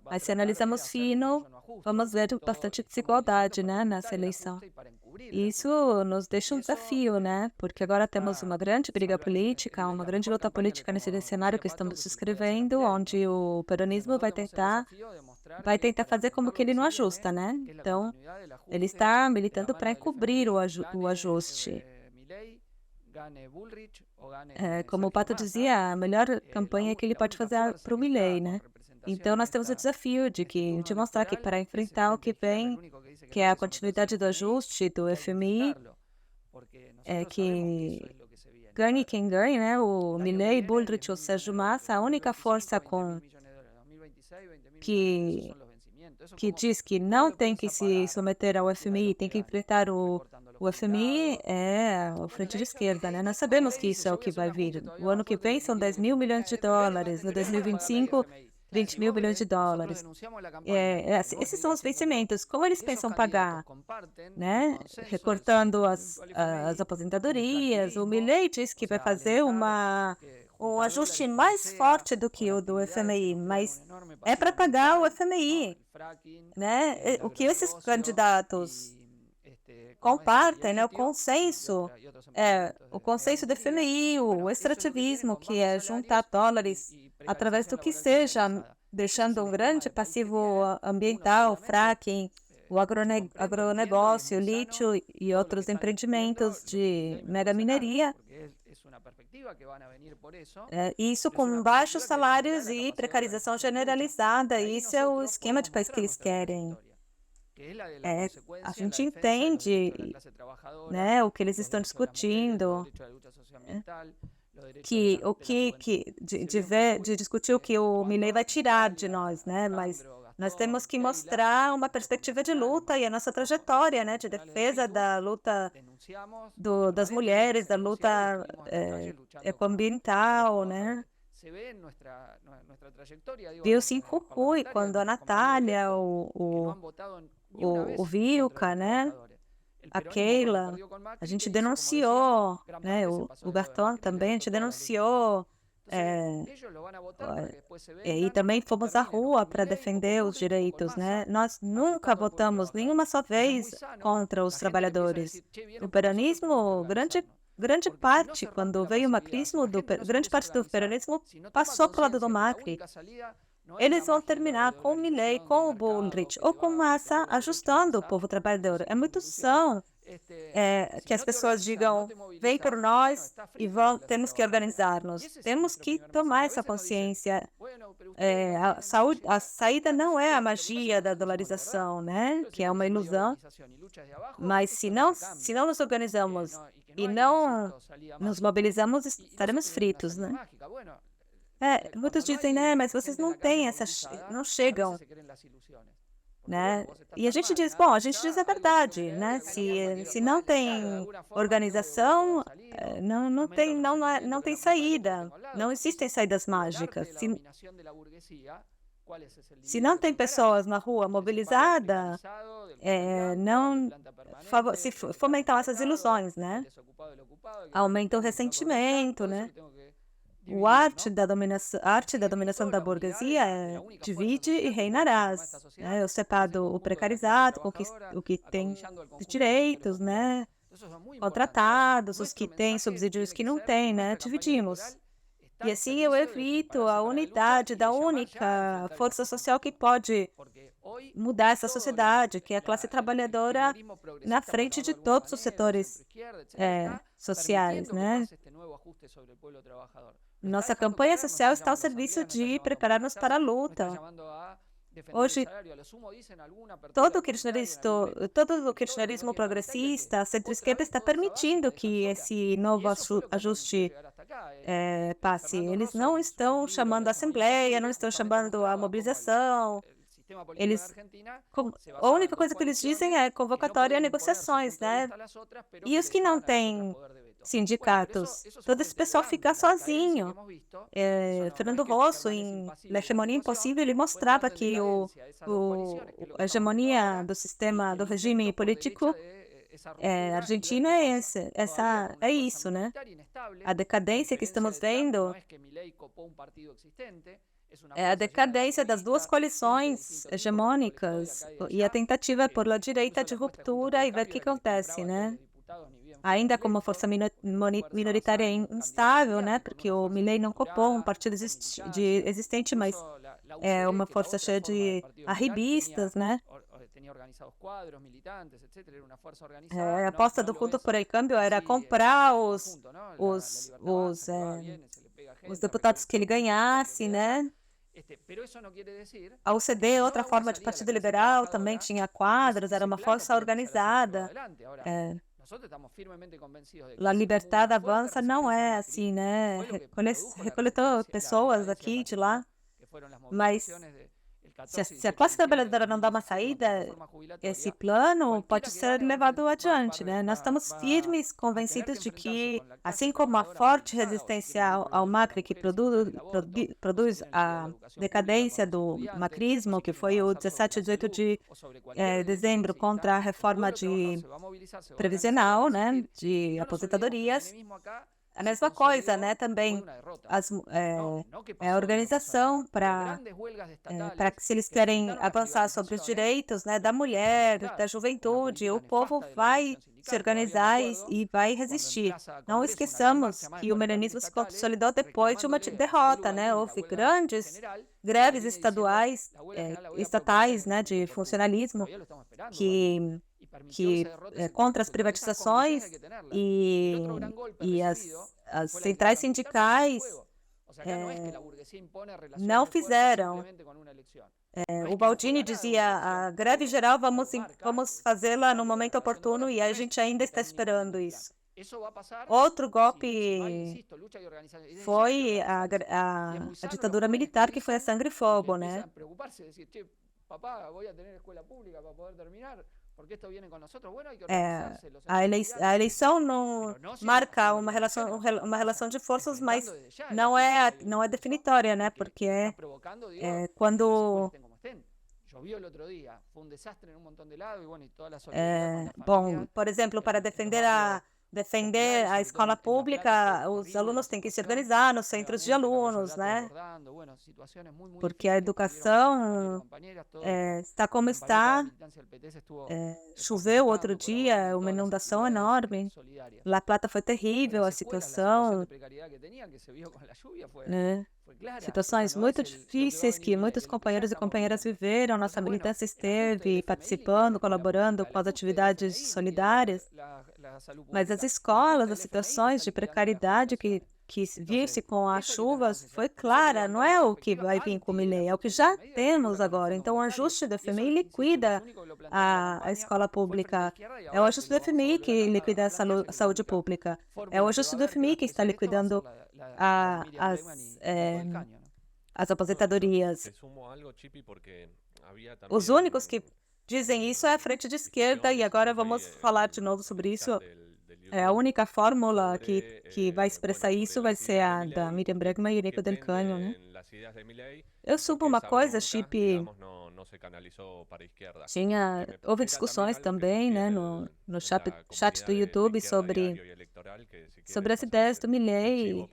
mas se analisamos fino, vamos ver bastante desigualdade, né, nessa eleição. Isso nos deixa um desafio, né, porque agora temos uma grande briga política, uma grande luta política nesse cenário que estamos descrevendo, onde o peronismo vai tentar fazer como que ele não ajusta, né? Então, ele está militando para encobrir o ajuste. Como o Pato dizia, a melhor campanha que ele pode fazer para o Milei, né? Então, nós temos o desafio de mostrar que para enfrentar o que vem, que é a continuidade do ajuste do FMI, que ganhe quem ganhe, né? O Milei, Bullrich ou Sérgio Massa, a única força que diz que não tem que se submeter ao FMI, tem que enfrentar o FMI é o Frente de Esquerda, né? Nós sabemos que isso é o que vai vir. O ano que vem são 10 mil milhões de dólares, no 2025, 20 mil milhões de dólares. Esses são os vencimentos. Como eles pensam pagar? Né? Recortando as aposentadorias. O Milei diz que vai fazer um ajuste mais forte do que o do FMI, mas é para pagar o FMI, né? O que esses candidatos compartem, né? O consenso do FMI, o extrativismo, que é juntar dólares através do que seja, deixando um grande passivo ambiental, fracking, o agronegócio, lítio e outros empreendimentos de megamineria. Isso com baixos salários e precarização generalizada. Isso é o esquema de país que eles querem. A gente entende, né, o que eles estão discutindo, de discutir o que o Milei vai tirar de nós, né? Mas nós temos que mostrar uma perspectiva de luta e a nossa trajetória, né, de defesa da luta das mulheres, da luta ecoambiental, né? Viu-se em Jujuy, quando a Natália, o Vilca, né? A Keila, a gente denunciou, né? O Berton também, a gente denunciou. E também fomos à rua para defender os direitos, né? Nós nunca votamos nenhuma só vez contra os trabalhadores. O peronismo, grande parte, quando veio o macrismo, grande parte do peronismo passou para o lado do Macri. Eles vão terminar com o Milei, com o Bullrich, ou com Massa, ajustando o povo trabalhador. É muito são que as pessoas digam, vem por nós e temos que organizar-nos. Temos que tomar essa consciência. A saída não é a magia da dolarização, né? Que é uma ilusão. Mas se não nos organizamos e não nos mobilizamos, estaremos fritos, né? Muitos dizem, né, mas vocês não têm não chegam, né? E a gente diz, bom, a gente diz a verdade, né? Se não tem organização, não tem saída, não existem saídas mágicas. Se não tem pessoas na rua mobilizadas, se fomentam essas ilusões, né? Aumenta o ressentimento, né? A arte da dominação da burguesia divide e reinarás. Né? Eu separo o precarizado, o que tem direitos, né? Contratados, os que têm subsídios que não têm, né? Dividimos. E assim eu evito a unidade da única força social que pode mudar essa sociedade, que é a classe trabalhadora na frente de todos os setores sociais, né? Nossa campanha social está ao serviço de preparar-nos para a luta. Hoje, todo o kirchnerismo progressista, a centro-esquerda, está permitindo que esse novo ajuste passe. Eles não estão chamando a assembleia, não estão chamando a mobilização. A única coisa que eles dizem é convocatória a negociações, né? E os que não têm sindicatos, todo esse pessoal fica sozinho. Fernando Rosso, em La Hegemonia Impossível, ele mostrava que a hegemonia do sistema, do regime político argentino é isso, né? A decadência que estamos vendo é a decadência das duas coalições hegemônicas e a tentativa por la direita de ruptura e ver o que acontece, né? Ainda como força minoritária instável, né? Porque o Milei não copou um partido existente, mas é uma força cheia de arribistas, né? A aposta do Juntos por el Cambio era comprar os deputados que ele ganhasse, né? A UCD, outra forma de partido liberal, também tinha quadros, era uma força organizada. A Libertad Avança não é assim, né? Recoletou pessoas aqui e de lá, mas se a classe trabalhadora não dá uma saída, esse plano pode ser levado adiante, né? Nós estamos firmes, convencidos de que, assim como a forte resistência ao Macri, que produz a decadência do macrismo, que foi o 17 e 18 de dezembro contra a reforma previsional, né, de aposentadorias, a mesma coisa, né? Também a organização para que se eles querem avançar sobre os direitos, né, da mulher, da juventude, o povo vai se organizar e vai resistir. Não esqueçamos que o menemismo se consolidou depois de uma derrota, né? Houve grandes greves estatais, né, de funcionalismo que contra as privatizações e as centrais sindicais não fizeram. O Baldini dizia, a greve geral vamos fazê-la no momento oportuno e a gente ainda está esperando isso. Outro golpe foi a ditadura militar, que foi a sangue e fogo, né? A eleição não marca uma relação de forças, mas não é definitória, né? Porque quando... bom, por exemplo, para defender a escola pública, os alunos têm que se organizar nos centros de alunos, né? Porque a educação está como está. Choveu outro dia, uma inundação enorme. La Plata foi terrível a situação. Situações muito difíceis que muitos companheiros e companheiras viveram. Nossa militância esteve participando, colaborando com as atividades solidárias. Mas as escolas, as situações de precariedade que viu-se com as chuvas foi clara, não é o que vai vir com o Milei, é o que já temos agora. Então, o ajuste do FMI liquida a escola pública. É o ajuste do FMI que liquida a saúde pública. É o ajuste do FMI que está liquidando as aposentadorias. Os únicos que dizem isso é a frente de esquerda, e agora vamos falar de novo sobre isso. A única fórmula que vai expressar isso vai ser a da Miriam Bregman e Enrico Del Caño, né? Eu subo uma coisa, Chip, houve discussões também, né, no chat do YouTube sobre as ideias do Milei,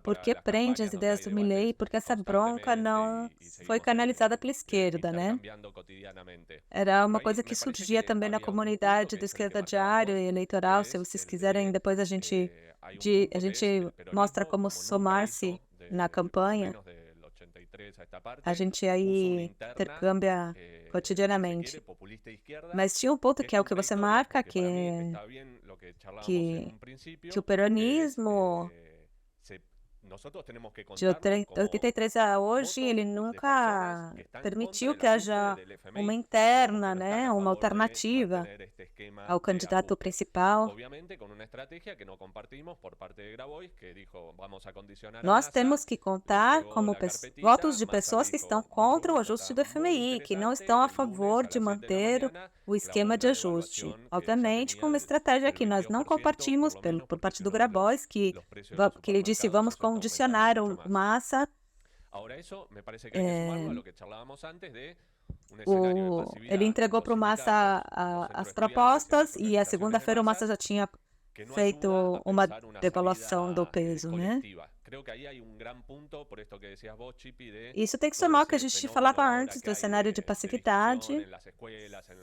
por que prende as ideias do Milei, porque essa bronca não foi canalizada pela esquerda, né? Era uma coisa que surgia também na comunidade do Esquerda Diário e Eleitoral. Se vocês quiserem, depois a gente mostra como somar-se na campanha. A gente aí intercâmbia cotidianamente. Mas tinha um ponto que é o que você marca, que o peronismo de 83 a hoje, ele nunca permitiu que haja uma interna, né, uma alternativa ao candidato principal. Nós temos que contar como votos de pessoas que estão contra o ajuste do FMI, que não estão a favor de manter o esquema de ajuste. Obviamente, com uma estratégia que nós não compartimos por parte do Grabois, que ele disse, vamos condicionar o Massa. Ele entregou para o Massa as propostas e a segunda-feira o Massa já tinha feito uma devaluação do peso, né? Isso tem que somar o que a gente falava antes do cenário de passividade,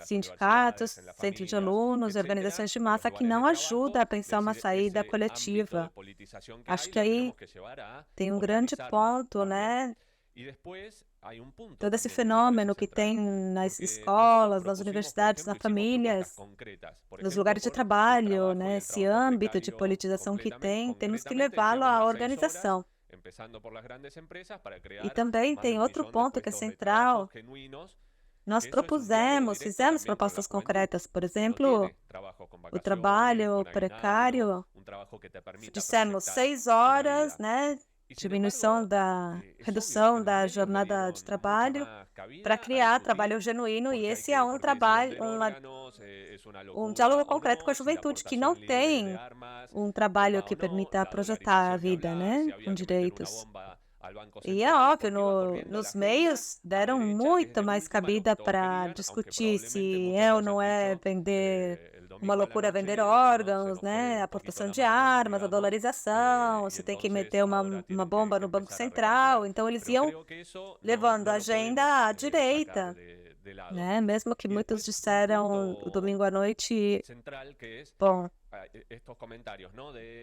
sindicatos, centros de alunos, organizações de massa que não ajudam a pensar uma saída coletiva. Acho que aí tem um grande ponto, né? Todo esse fenômeno que tem nas escolas, nas universidades, nas famílias, nos lugares de trabalho, né? Esse âmbito de politização que temos que levá-lo à organização. E também tem outro ponto que é central. Nós fizemos propostas concretas, por exemplo, o trabalho precário, dissemos 6 horas, né? Redução da jornada de trabalho para criar trabalho genuíno, e esse é um trabalho, um diálogo concreto com a juventude que não tem um trabalho que permita projetar a vida, né, com direitos. E é óbvio, nos meios deram muito mais cabida para discutir se é ou não é vender uma loucura vender órgãos, né? A aportação de armas, a dolarização, você tem que meter uma bomba no Banco Central. Então, eles iam levando a agenda à direita, né? Mesmo que muitos disseram o domingo à noite, bom,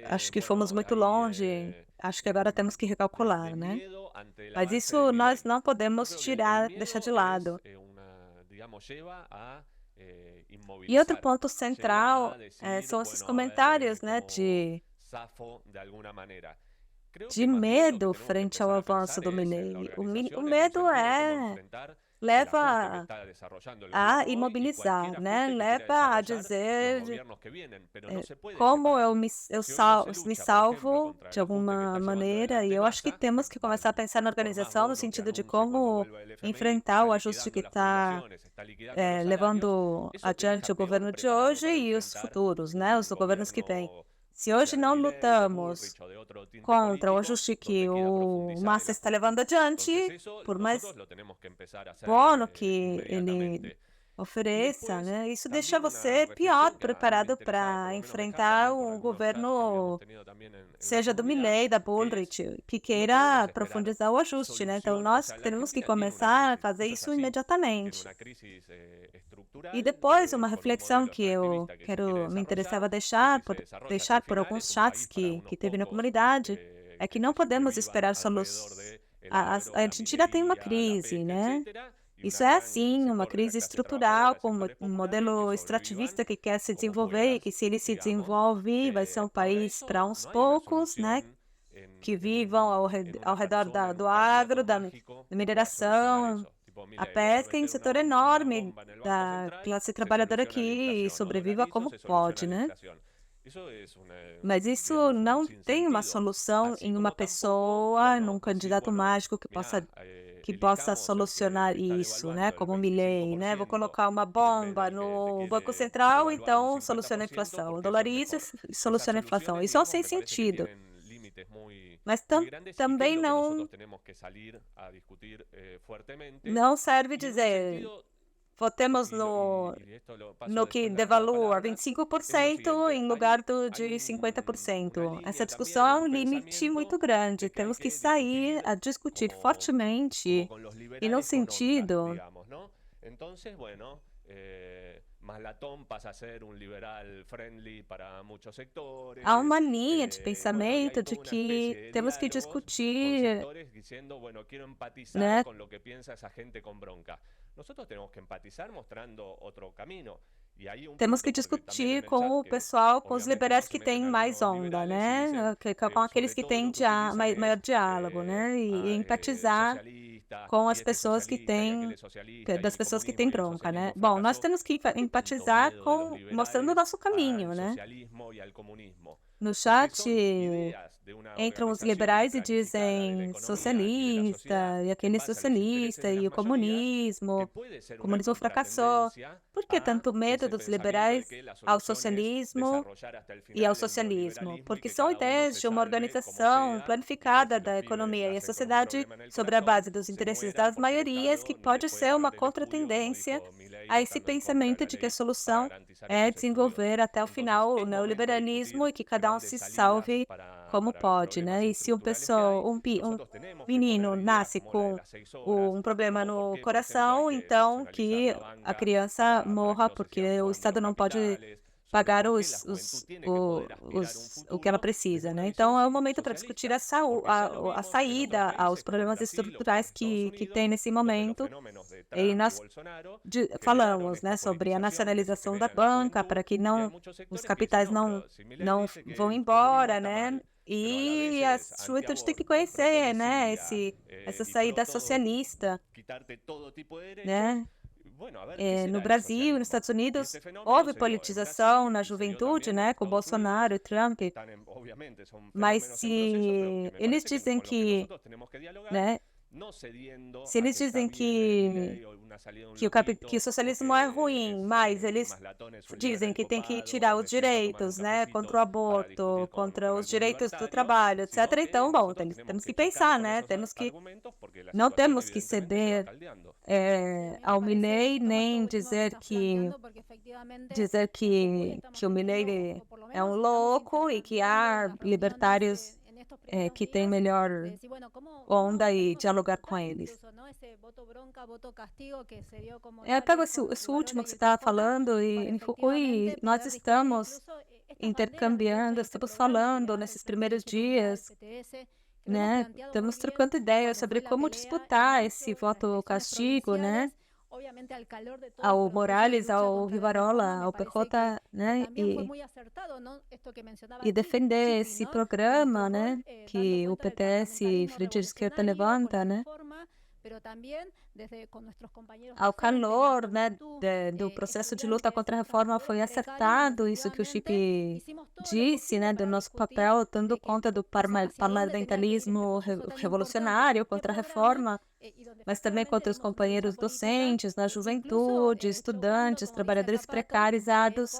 acho que fomos muito longe, acho que agora temos que recalcular, né? Mas isso nós não podemos deixar de lado. E outro ponto central são esses comentários, né, de medo frente ao avanço do Milei. O medo leva a imobilizar, né? Leva a dizer como eu me salvo de alguma maneira, e eu acho que temos que começar a pensar na organização no sentido de como enfrentar o ajuste que está levando adiante o governo de hoje e os futuros, né? Os governos que vêm. Se hoje não lutamos contra o ajuste que o Massa está levando adiante, por mais bom que ele ofereça, né? Isso deixa você pior preparado para enfrentar um governo, seja do Milei, da Bullrich, que queira profundizar o ajuste, né? Então, nós temos que começar a fazer isso imediatamente. E depois, uma reflexão que eu me interessava deixar por alguns chats que teve na comunidade, é que não podemos esperar soluções. A Argentina tem uma crise, né? Isso é, sim, uma crise estrutural, com um modelo extrativista que quer se desenvolver e que, se ele se desenvolve, vai ser um país para uns poucos, né? Que vivam ao redor do agro, da mineração, a pesca, em um setor enorme da classe trabalhadora que sobreviva como pode, né? Mas isso não tem uma solução em uma pessoa, num candidato mágico que possa solucionar isso, né? Como o Milei, né? Vou colocar uma bomba no Banco Central, então soluciona a inflação. Dolariza e soluciona a inflação. Isso é um sem sentido. Mas também não serve dizer votemos no que devalua 25% em lugar de 50%. Essa discussão é um limite muito grande. Temos que sair a discutir fortemente e no sentido há uma linha de pensamento de que temos que discutir, né? Temos que discutir com o pessoal, com os liberais que têm mais onda, né? Com aqueles que têm maior diálogo, né? E empatizar com as pessoas das pessoas que têm bronca, né? Bom, nós temos que empatizar mostrando o nosso caminho, né? No chat entram os liberais e dizem socialista, e aquele socialista, e o comunismo fracassou. Por que tanto medo dos liberais ao socialismo e ao socialismo? Porque são ideias de uma organização planificada da economia e a sociedade sobre a base dos interesses das maiorias, que pode ser uma contratendência a esse pensamento de que a solução é desenvolver até o final o neoliberalismo e que cada um se salve como pode, né? E se um menino nasce com um problema no coração, então que a criança morra porque o Estado não pode pagar o que ela precisa, né? Então, é o momento para discutir a saída aos problemas estruturais que tem nesse momento. E nós falamos, né, sobre a nacionalização da banca, para que os capitais não vão embora, né? E a juventude tem que conhecer, né, essa saída socialista, né? No Brasil e nos Estados Unidos, houve politização na juventude, né, com Bolsonaro e Trump, mas se eles dizem que, né, Se eles dizem que o socialismo é ruim, mas eles dizem que tem que tirar os direitos, né, contra o aborto, contra os direitos do trabalho, etc. Então, bom, temos que pensar, né, não temos que ceder ao Milei, nem dizer que o Milei é um louco e que há libertários que têm melhor onda e dialogar com eles. Eu pego esse último que você estava falando e em Fukui nós estamos intercambiando, estamos falando nesses primeiros dias, né? Estamos trocando ideias sobre como disputar esse voto castigo, né? Ao Morales, ao Rivarola, ao PJ, né? E defender esse programa, né? Que o PTS e Frente de Esquerda levanta, né? Ao calor, né, do processo de luta contra a reforma foi acertado isso que o Chip disse, né, do nosso papel, dando conta do parlamentarismo revolucionário contra a reforma, mas também contra os companheiros docentes, na juventude, estudantes, trabalhadores precarizados,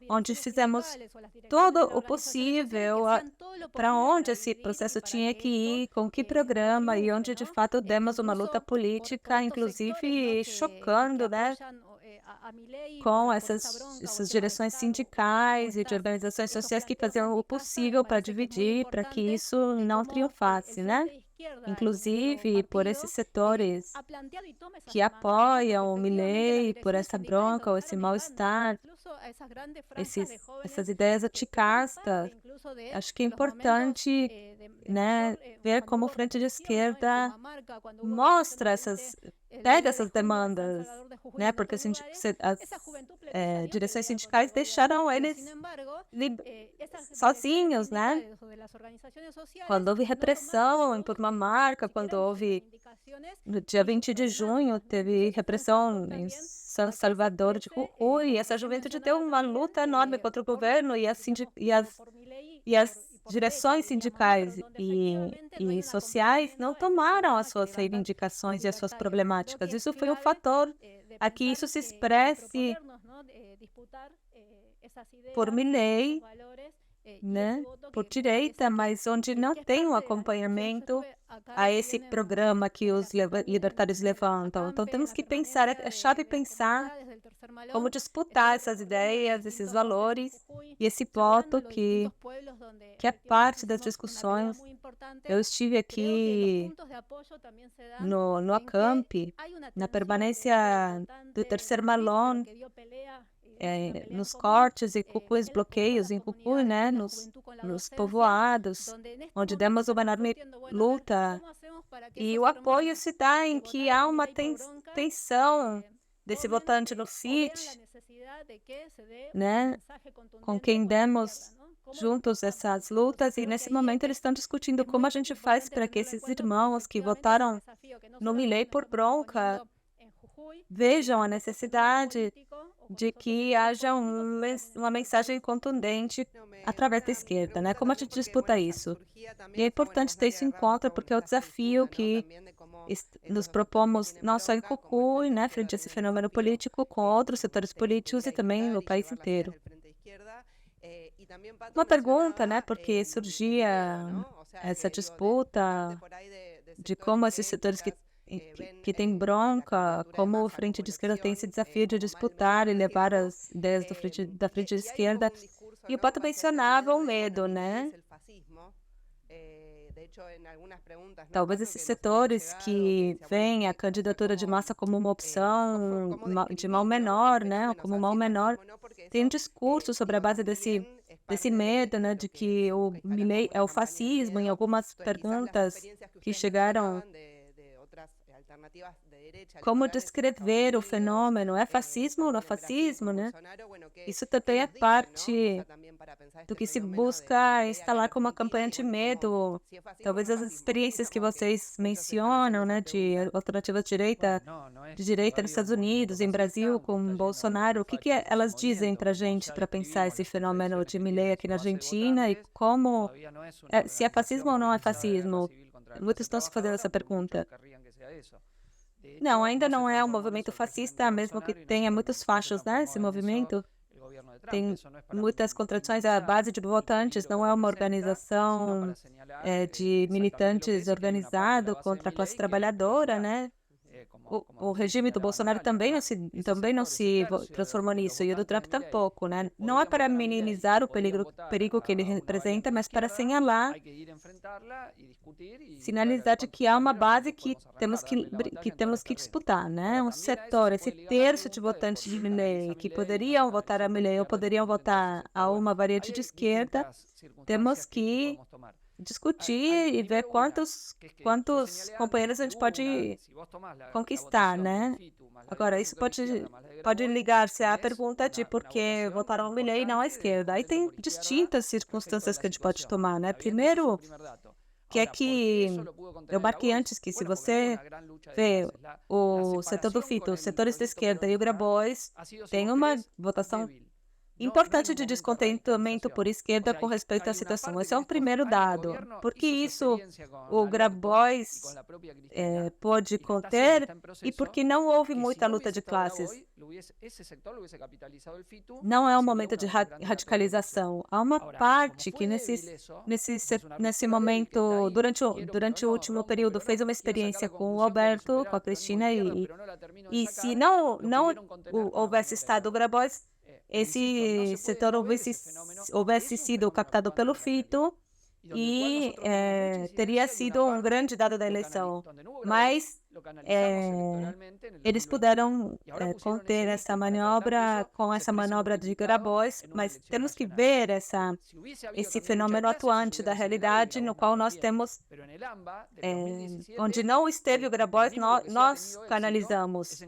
onde fizemos todo o possível para onde esse processo tinha que ir, com que programa, e onde de fato demos uma luta política, inclusive chocando, né, com essas direções sindicais e de organizações sociais que faziam o possível para dividir, para que isso não triunfasse, né? Inclusive por esses setores que apoiam o Milei, por essa bronca ou esse mal-estar, essas ideias anticastas. Acho que é importante, né, ver como o Frente de Esquerda pega essas demandas, né, porque as direções sindicais deixaram eles sozinhos, né? Quando houve repressão em Purmamarca, quando houve, no dia 20 de junho, teve repressão em São Salvador de Jujuy, e essa juventude deu uma luta enorme contra o governo e as direções sindicais e sociais não tomaram as suas reivindicações e as suas problemáticas. Isso foi um fator a que isso se expresse por Milei, né, por direita, mas onde não tem um acompanhamento a esse programa que os libertários levantam. Então temos que pensar, é chave pensar como disputar essas ideias, esses valores e esse voto que é parte das discussões. Eu estive aqui no Acamp, na permanência do Terceiro Malón, nos cortes e Jujuy, bloqueios em Jujuy, né, nos povoados, onde demos uma enorme luta. E o apoio se dá em que há uma tensão desse votante no FIT, né, com quem demos juntos essas lutas, e nesse momento eles estão discutindo como a gente faz para que esses irmãos que votaram no Milei por bronca vejam a necessidade de que haja uma mensagem contundente através da esquerda, né? Como a gente disputa isso? E é importante ter isso em conta, porque é o desafio que nos propomos não só em Jujuy, né, frente a esse fenômeno político, com outros setores políticos e também no país inteiro. Uma pergunta, né, porque surgia essa disputa de como esses setores que têm bronca, como o Frente de Esquerda tem esse desafio de disputar e levar as ideias da Frente de Esquerda. E o Pato mencionava o medo, né? Talvez esses setores que veem a candidatura de massa como uma opção de mal menor, né? Como mal menor, tem um discurso sobre a base desse medo, né? De que o Milei é o fascismo, em algumas perguntas que chegaram. Como descrever o fenômeno? É fascismo ou não é fascismo, né? Isso também é parte do que se busca instalar como uma campanha de medo. Talvez as experiências que vocês mencionam, né, de alternativas de direita nos Estados Unidos, em Brasil, com Bolsonaro, o que elas dizem para a gente para pensar esse fenômeno de Milei aqui na Argentina e como, se é fascismo ou não é fascismo? muitos estão se fazendo essa pergunta. Não, ainda não é um movimento fascista, mesmo que tenha muitos fachos, né, esse movimento. Tem muitas contradições. A base de votantes não é uma organização de militantes organizado contra a classe trabalhadora, né? O regime do Bolsonaro também não se transformou nisso, e o do Trump tampouco, né? Não é para minimizar o perigo que ele representa, mas para sinalizar de que há uma base que temos que disputar, né? Um setor, esse terço de votantes de Milei que poderiam votar a Milei ou poderiam votar a uma variante de esquerda, temos que discutir e ver quantos companheiros a gente pode conquistar, né? Agora, isso pode ligar-se à pergunta de por que votaram a Milei e não à esquerda. Aí tem distintas circunstâncias que a gente pode tomar, né? Primeiro, que eu marquei antes que se você vê o setor do Fito, os setores da esquerda e o Grabois, tem uma votação importante de descontentamento por esquerda com respeito à situação. Esse é um primeiro dado. Porque isso o Grabois pôde conter e porque não houve muita luta de classes. Não é um momento de radicalização. Há uma parte que nesse momento, durante o último período, fez uma experiência com o Alberto, com a Cristina, e se não houvesse estado o Grabois, esse setor houvesse sido captado pelo Fito e teria sido um grande dado da eleição. Mas eles puderam conter essa manobra com essa manobra de Grabois, mas temos que ver esse fenômeno atuante da realidade no qual nós temos, onde não esteve o Grabois, nós canalizamos.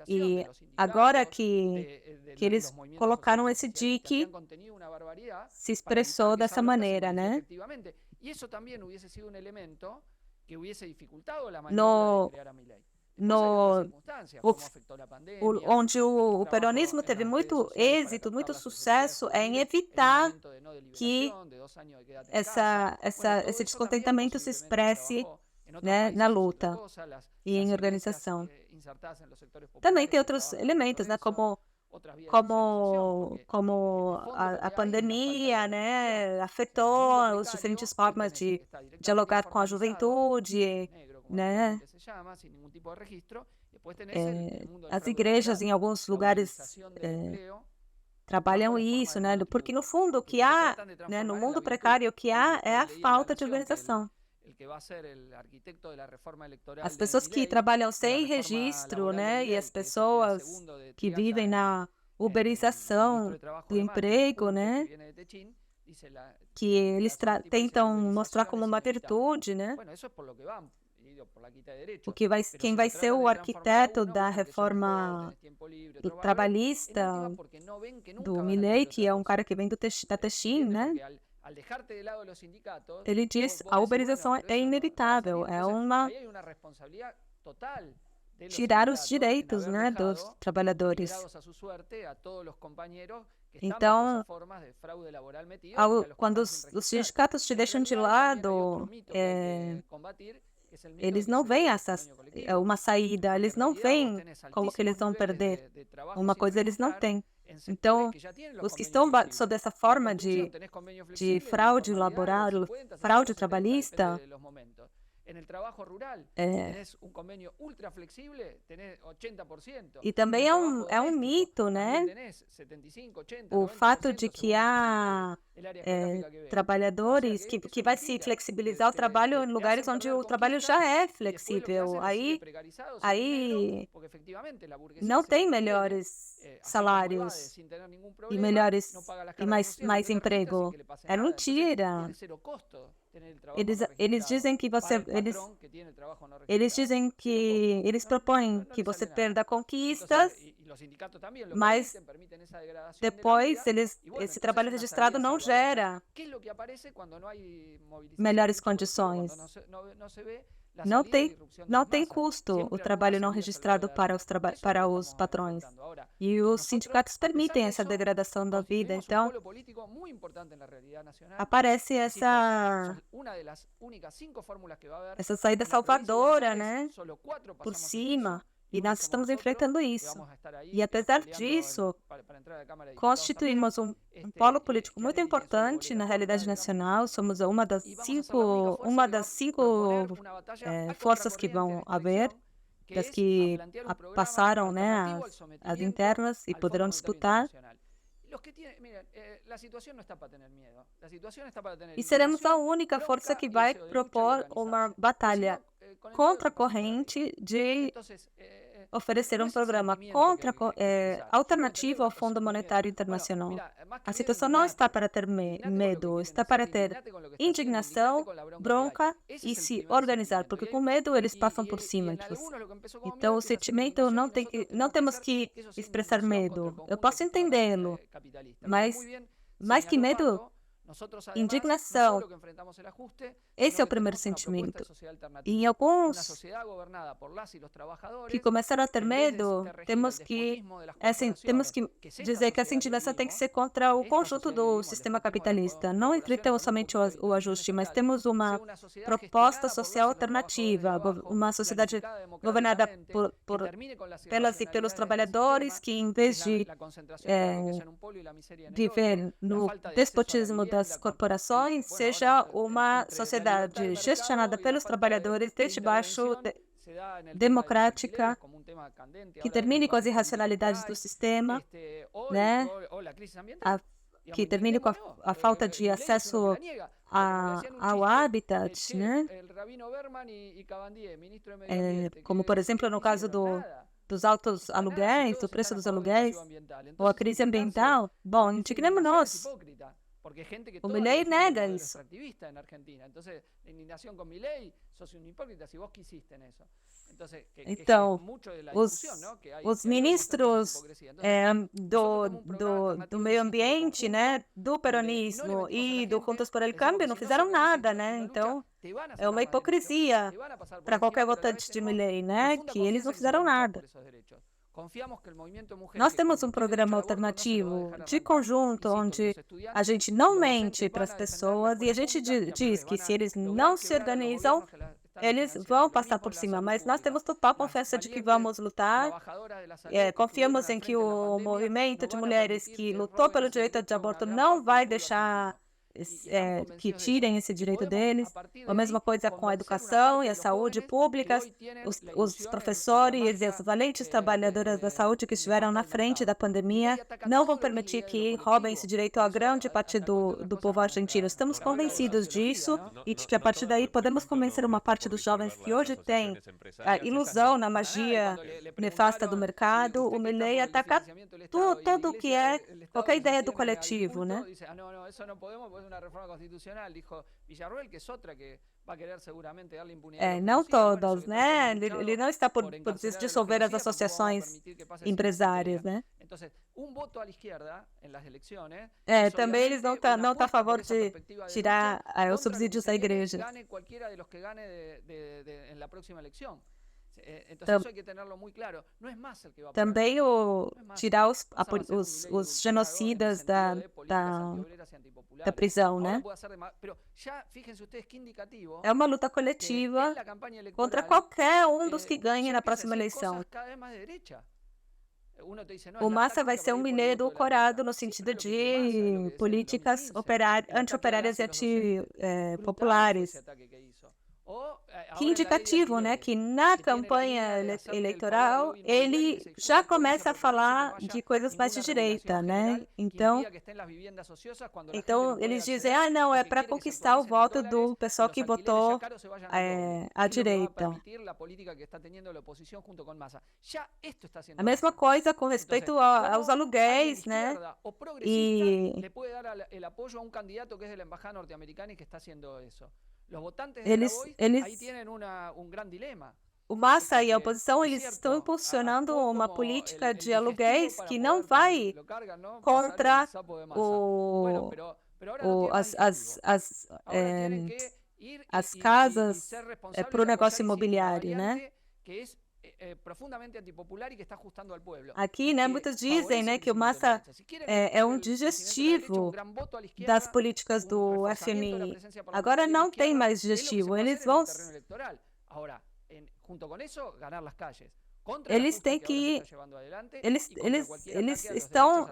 E agora que eles colocaram esse dique, se expressou dessa maneira, né? Que hubiese dificultado la maniobra de crear a Milei. Onde o peronismo teve muito êxito, muito sucesso, é em evitar que esse descontentamento se expresse, né, na luta e em organização. Também tem outros elementos, né, como a pandemia, né, afetou as diferentes formas de dialogar com a juventude, né? As igrejas em alguns lugares trabalham isso, né? Porque no fundo o que há, né, no mundo precário, o que há é a falta de organização. As pessoas que trabalham sem registro, né, e as pessoas que vivem na uberização do emprego, né, que eles tentam mostrar como uma virtude, né? Quem vai ser o arquiteto da reforma trabalhista do Milei, que é um cara que vem da Texin, né? Ele diz a uberização é inevitável, é uma tirar os direitos, né, dos trabalhadores. Então, quando os sindicatos te deixam de lado, eles não veem uma saída, eles não veem como que eles vão perder. Uma coisa eles não têm. Então, os que estão sob essa forma de fraude laboral, fraude trabalhista, e também é um mito, né? O fato de que há trabalhadores que vai se flexibilizar o trabalho em lugares onde o trabalho já é flexível. Aí não tem melhores salários e mais emprego. É mentira. Eles dizem que eles propõem que você perda conquistas, mas depois esse trabalho registrado não gera melhores condições. Não tem custo o trabalho não registrado para os patrões. E os sindicatos permitem essa degradação da vida. Então, aparece essa saída salvadora, né? Por cima. E nós estamos enfrentando isso. E apesar disso, constituímos um polo político muito importante na realidade nacional. Somos uma das cinco forças que vão haver, das que passaram, né, as internas e poderão disputar. E seremos a única força que vai propor uma batalha contra a corrente de oferecer um programa alternativo ao Fundo Monetário Internacional. A situação não está para ter medo, está para ter indignação, bronca e se organizar, porque com medo eles passam por cima de você. Então, o sentimento não temos que expressar medo. Eu posso entendê-lo, mas mais que medo, indignação. Esse é o primeiro sentimento. E em alguns que começaram a ter medo, temos que dizer que essa indignação tem que ser contra o conjunto do sistema capitalista. Não enfrentamos somente o ajuste, mas temos uma proposta social alternativa, uma sociedade governada pelas e pelos trabalhadores que, em vez de viver no despotismo das corporações, seja uma sociedade gestionada pelos trabalhadores desde baixo, democrática, que termine com as irracionalidades do sistema, né? Que termine com a falta de acesso ao habitat, né? Como, por exemplo, no caso dos altos aluguéis, do preço dos aluguéis, ou a crise ambiental. Bom, indignemos-nos. O Milei nega isso. Então, os ministros do meio ambiente, né, do peronismo e do Juntos por el Cambio não fizeram nada, né? Então, é uma hipocrisia para qualquer votante de Milei, né, que eles não fizeram nada. Nós temos um programa alternativo de conjunto onde a gente não mente para as pessoas e a gente diz que se eles não se organizam, eles vão passar por cima, mas nós temos total confiança de que vamos lutar. Confiamos em que o movimento de mulheres que lutou pelo direito de aborto não vai deixar que tirem esse direito deles. A mesma coisa com a educação e a saúde públicas. Os professores e as valentes trabalhadoras da saúde que estiveram na frente da pandemia não vão permitir que roubem esse direito à grande parte do povo argentino. Estamos convencidos disso e de que a partir daí podemos convencer uma parte dos jovens que hoje tem a ilusão na magia nefasta do mercado. O Milei ataca tudo o que é qualquer ideia do coletivo, né? Una reforma constitucional, dijo Villarroel, que es otra que vai querer seguramente darle impunidade. Não todos, né? Ele não está por dissolver as associações empresárias, né? Também eles não estão a favor de tirar os subsídios da igreja. Também tirar os genocidas da prisão, né? É uma luta coletiva contra qualquer um dos que ganhem na próxima eleição. O Massa vai ser um mineiro edulcorado no sentido de políticas anti-operárias e anti-populares. Que indicativo, né? Que na campanha eleitoral ele já começa a falar de coisas mais de direita, né? Então eles dizem, não, é para conquistar o voto do pessoal que votou à direita. A mesma coisa com respeito aos aluguéis, né? E o Massa e a oposição, eles estão impulsionando uma política de aluguéis que não vai contra as casas para o negócio imobiliário, né? Profundamente antipopular e que está ajustando ao povo. Aqui, né, muitos dizem, né, que o Massa é um digestivo das políticas do FMI. Agora não tem mais digestivo, eles vão... Eles têm que... Eles estão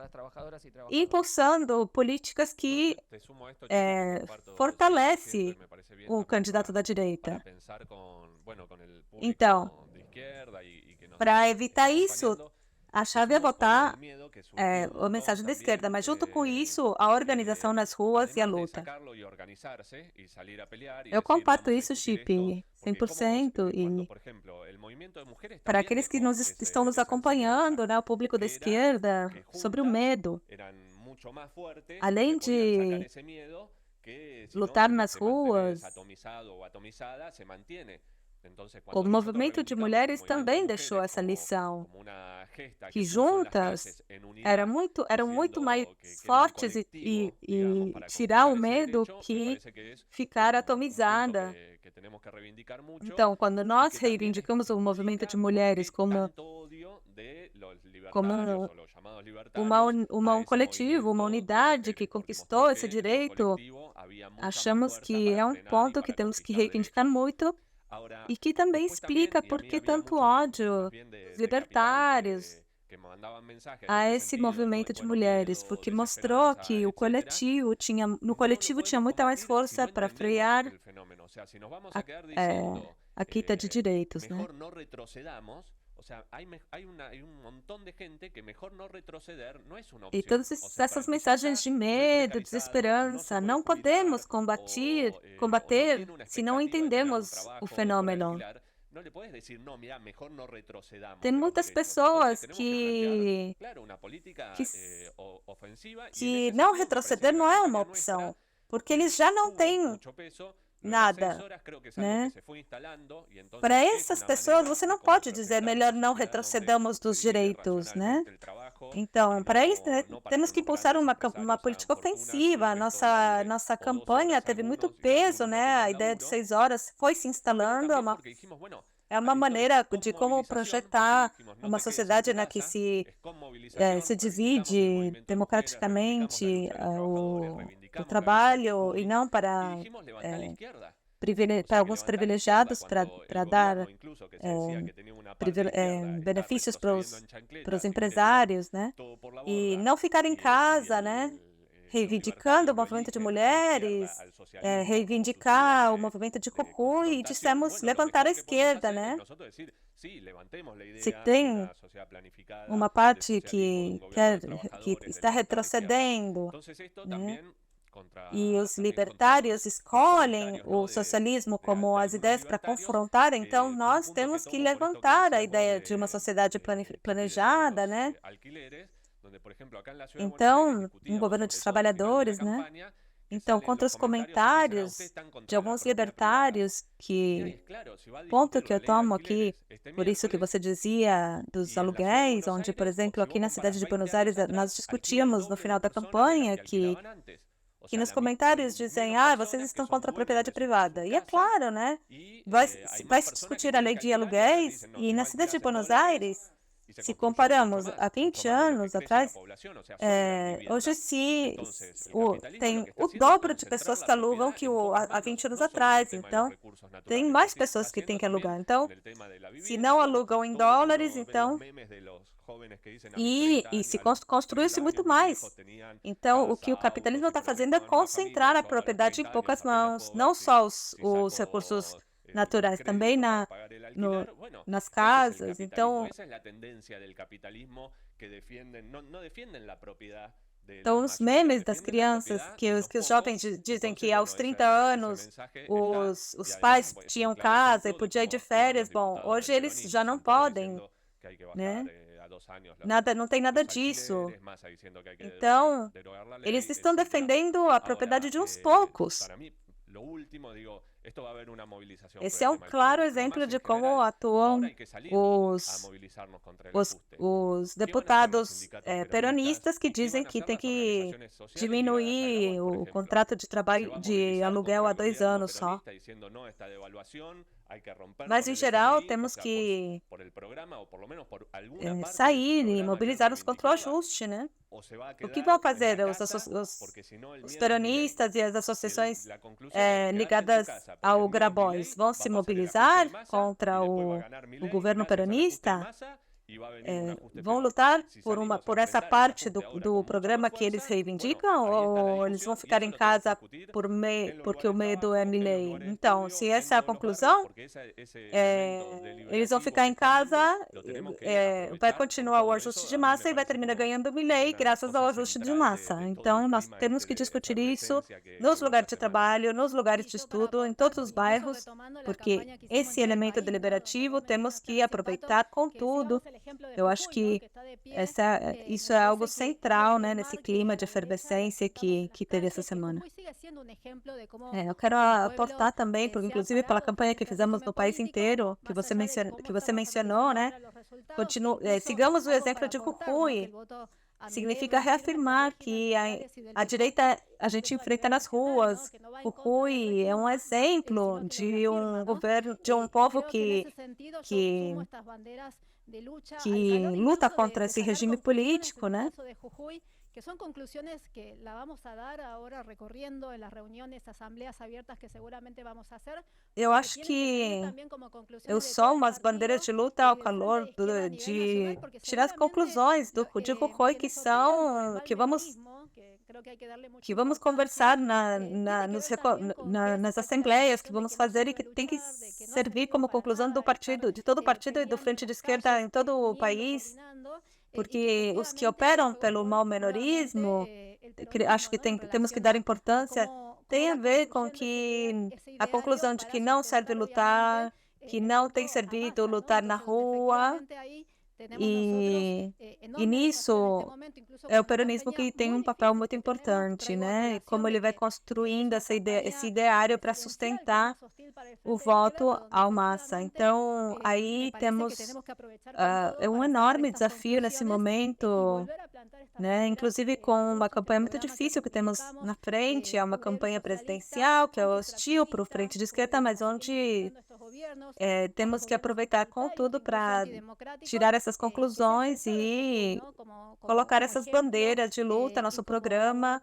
impulsando políticas que fortalecem o candidato da direita. Então, para evitar isso, a chave é votar a mensagem da esquerda, mas junto com isso, a organização nas ruas e a luta. Eu comparto isso, Chip, 100%. E para aqueles que estão nos acompanhando, né, o público da esquerda, sobre o medo. Além de lutar nas ruas, o movimento de mulheres também deixou essa lição, que juntas eram muito mais fortes e tirar o medo que ficar atomizada. Então, quando nós reivindicamos o movimento de mulheres como um coletivo, uma unidade que conquistou esse direito, achamos que é um ponto que temos que reivindicar muito. E que também explica por que tanto ódio dos libertários a esse movimento de mulheres, porque mostrou que no coletivo tinha muita mais força para frear a quita de direitos, né? E todas essas mensagens de medo, desesperança, não podemos combater se não entendemos o fenômeno. Tem muitas pessoas que não retroceder não é uma opção, porque eles já não têm nada, né? Para essas pessoas, você não pode dizer melhor não retrocedamos dos direitos, né? Então, para isso, temos que impulsar uma política ofensiva. A nossa campanha teve muito peso, né? A ideia de 6 horas foi se instalando. É uma maneira de como projetar uma sociedade na que se divide democraticamente o trabalho e não para alguns privilegiados para dar benefícios para os empresários, né? E não ficar em casa, né? Reivindicando o movimento de mulheres, reivindicar o movimento de Cocu e dissemos levantar a esquerda, né? Se tem uma parte que está retrocedendo, né? E os libertários escolhem o socialismo como as ideias para confrontar, então nós temos que levantar a ideia de uma sociedade planejada, né? Então, um governo de trabalhadores, né? Então, contra os comentários de alguns libertários, ponto que eu tomo aqui, por isso que você dizia dos aluguéis, onde, por exemplo, aqui na cidade de Buenos Aires, nós discutíamos no final da campanha que nos comentários dizem, vocês estão contra a propriedade privada. E é claro, né? Vai se discutir a lei de aluguéis e na cidade de Buenos Aires, se comparamos a 20 anos atrás, hoje tem o dobro de pessoas que alugam que há 20 anos atrás. Então, tem mais pessoas que têm que alugar. Então, se não alugam em dólares, então... E se construiu-se muito mais. Então, o que o capitalismo está fazendo é concentrar a propriedade em poucas mãos, não só os recursos naturais, também nas casas. Então, os memes das crianças, que os jovens dizem que aos 30 anos os pais tinham casa e podiam ir de férias. Bom, hoje eles já não podem, né? Não tem nada disso. Então, eles estão defendendo a propriedade de uns poucos. Esse é um claro exemplo de como atuam os deputados peronistas que dizem que tem que diminuir o contrato de trabalho de aluguel a 2 anos só. Mas, em geral, temos que sair e mobilizar-nos contra o ajuste, né? O que vão fazer os peronistas e as associações ligadas ao Grabois? Vão se mobilizar contra o governo peronista? Vão lutar por essa parte do programa que eles reivindicam, ou eles vão ficar em casa porque o medo é Milei? Então, se essa é a conclusão, eles vão ficar em casa, vai continuar o ajuste de massa e vai terminar ganhando Milei graças ao ajuste de massa. Então, nós temos que discutir isso nos lugares de trabalho, nos lugares de estudo, em todos os bairros, porque esse elemento deliberativo temos que aproveitar com tudo. Eu acho que isso é algo central, né, nesse clima de efervescência que teve essa semana. Eu quero aportar também, porque, inclusive pela campanha que fizemos no país inteiro, que você mencionou, né? Sigamos o exemplo de Jujuy. Significa reafirmar que a direita a gente enfrenta nas ruas. Jujuy é um exemplo de um governo, de um povo que luta contra esse regime político, né? que son conclusiones que la vamos a dar ahora recorriendo en las reuniones, asambleas abiertas que seguramente vamos a hacer. Eu acho que eu sou umas bandeiras de luta ao calor de tirar as conclusões de Jujuy que vamos conversar nas assembleias que vamos fazer e que tem que servir como conclusão de todo o partido e do Frente de Esquerda em todo o país. Porque os que operam pelo malmenorismo, acho que temos que dar importância, tem a ver com a conclusão de que não serve lutar, que não tem servido lutar na rua, e nisso é o peronismo que tem um papel muito importante, né? Como ele vai construindo esse ideário para sustentar o voto ao massa. Então, aí temos um enorme desafio nesse momento, né? Inclusive com uma campanha muito difícil que temos na frente, é uma campanha presidencial que é hostil para o Frente de Esquerda, mas onde temos que aproveitar com tudo para tirar essas conclusões e colocar essas bandeiras de luta, nosso programa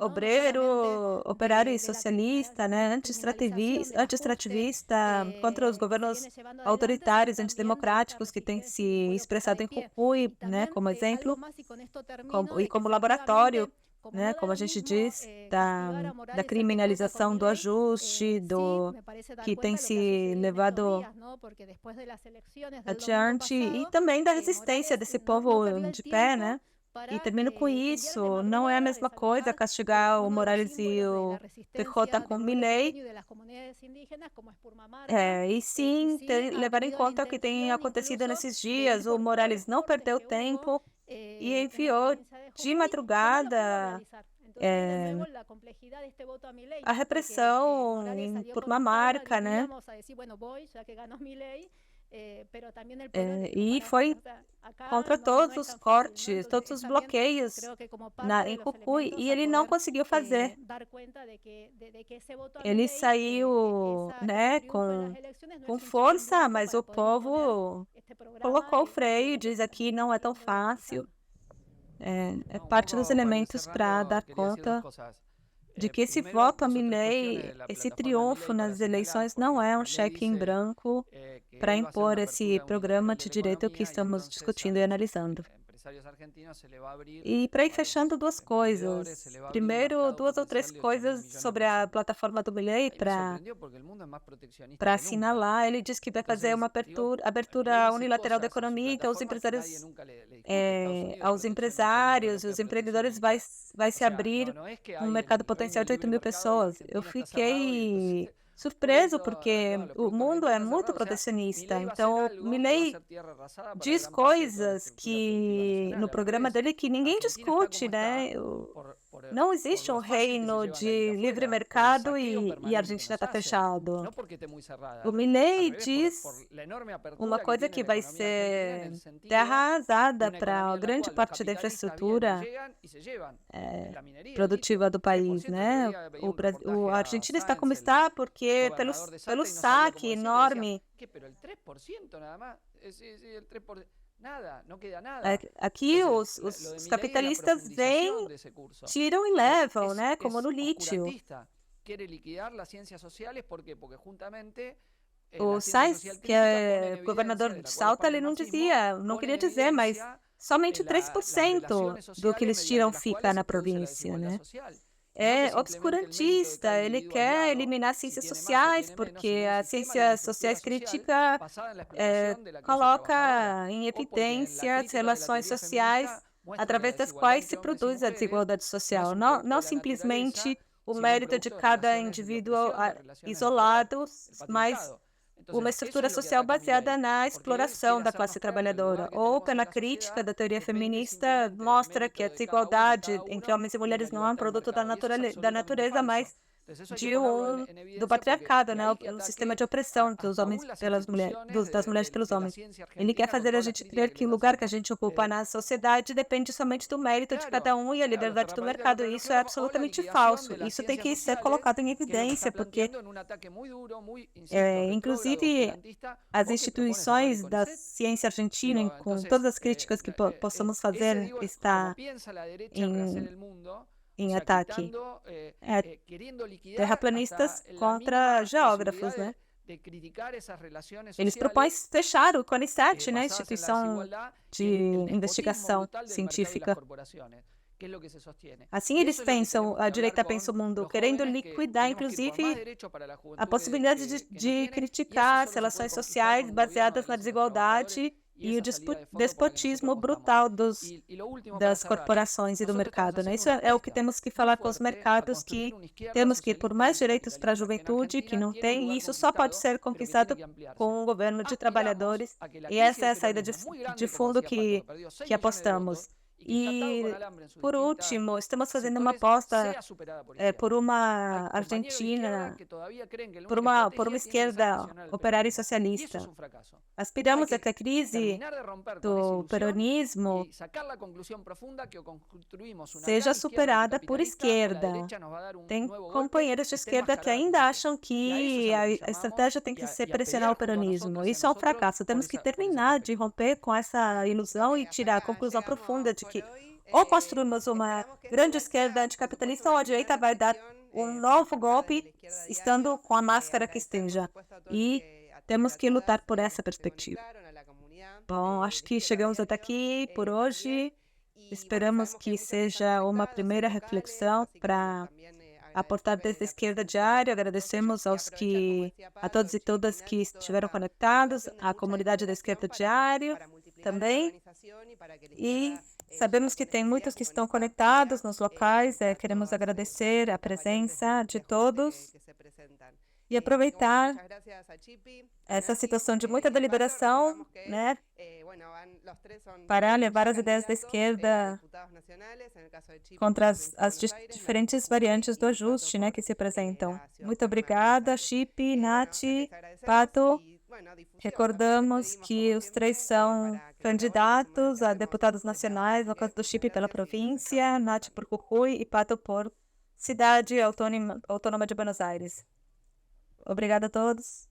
operário e socialista, né, anti-extrativista, contra os governos autoritários, antidemocráticos que têm se expressado em Jujuy, né, como exemplo, e como laboratório, né, como a gente diz, da criminalização do ajuste, que tem se levado adiante, e também da resistência desse povo de pé, né? E termino com isso, não é a mesma coisa castigar o Morales e o PJ com Milei, e sim levar em conta o que tem acontecido nesses dias. O Morales não perdeu tempo e enviou de madrugada a repressão por uma marca, né? E foi contra todos os cortes, todos os bloqueios em Jujuy, e ele não conseguiu fazer. Ele saiu, né, com força, mas o povo colocou o freio e diz aqui não é tão fácil. É parte dos elementos para dar conta de que esse voto a Milei, esse triunfo nas eleições não é um cheque em branco para impor esse programa de direito que estamos discutindo e analisando. E para ir fechando duas coisas. Primeiro, 2 ou 3 coisas sobre a plataforma do Milei para assinalar. Ele diz que vai fazer uma abertura unilateral da economia, então os empresários e os empreendedores vai se abrir um mercado potencial de 8 mil pessoas. Eu fiquei surpreso porque o mundo é muito protecionista. Então, o Milei diz coisas que no programa dele que ninguém discute, né? Não existe um reino de livre mercado e a Argentina está fechado. O Milei diz uma coisa que vai ser terra arrasada para grande parte da infraestrutura produtiva do país, né? A Argentina está como está porque pelo saque enorme. Aqui os capitalistas vêm, tiram e levam, né? Como no lítio. O Sáenz, que é governador de Salta, ele não queria dizer, mas somente 3% do que eles tiram fica na província, né? É obscurantista, ele quer eliminar ciências sociais, porque as ciências sociais crítica coloca em evidência as relações sociais através das quais se produz a desigualdade social, não simplesmente o mérito de cada indivíduo isolado, mas uma estrutura social baseada na exploração da classe trabalhadora, ou pela crítica da teoria feminista, mostra que a desigualdade entre homens e mulheres não é um produto da natureza, mas do patriarcado, né? O sistema de opressão dos homens pelas mulheres, das mulheres pelos homens. Ele quer fazer a gente crer que o lugar que a gente ocupa na sociedade depende somente do mérito de cada um e a liberdade do mercado. E isso é absolutamente falso. Isso tem que ser colocado em evidência, porque, inclusive, as instituições da ciência argentina, com todas as críticas que possamos fazer, está em ataque. Terraplanistas contra geógrafos, né? Eles propõem fechar o CONICET, né? Instituição de investigação científica. Assim eles pensam, a direita pensa o mundo, querendo liquidar, inclusive, a possibilidade de criticar as relações sociais baseadas na desigualdade e o despotismo brutal das corporações e do mercado, né? Isso é o que temos que falar com os mercados, que temos que ir por mais direitos para a juventude, que não tem, e isso só pode ser conquistado com um governo de trabalhadores, e essa é a saída de fundo que apostamos. E, por último, estamos fazendo uma aposta por uma Argentina, por uma esquerda operária e socialista. Aspiramos a que a crise do peronismo seja superada por esquerda. Tem companheiros de esquerda que ainda acham que a estratégia tem que ser pressionar o peronismo. Isso é um fracasso. Temos que terminar de romper com essa ilusão e tirar a conclusão profunda de que ou construímos uma grande esquerda anticapitalista ou a direita vai dar um novo golpe estando com a máscara que esteja. E temos que lutar por essa perspectiva. Bom, acho que chegamos até aqui por hoje. Esperamos que seja uma primeira reflexão para aportar desde a esquerda diária. Agradecemos a todos e todas que estiveram conectados, à comunidade da esquerda diário também. E sabemos que tem muitos que estão conectados nos locais. Queremos agradecer a presença de todos e aproveitar essa situação de muita deliberação, né, para levar as ideias da esquerda contra as diferentes variantes do ajuste, né, que se apresentam. Muito obrigada, Chip, Nath, Pato. Recordamos que os três são candidatos a deputados nacionais, no caso do Chip pela província, Nath por Jujuy e Pato por Cidade Autônoma de Buenos Aires. Obrigada a todos.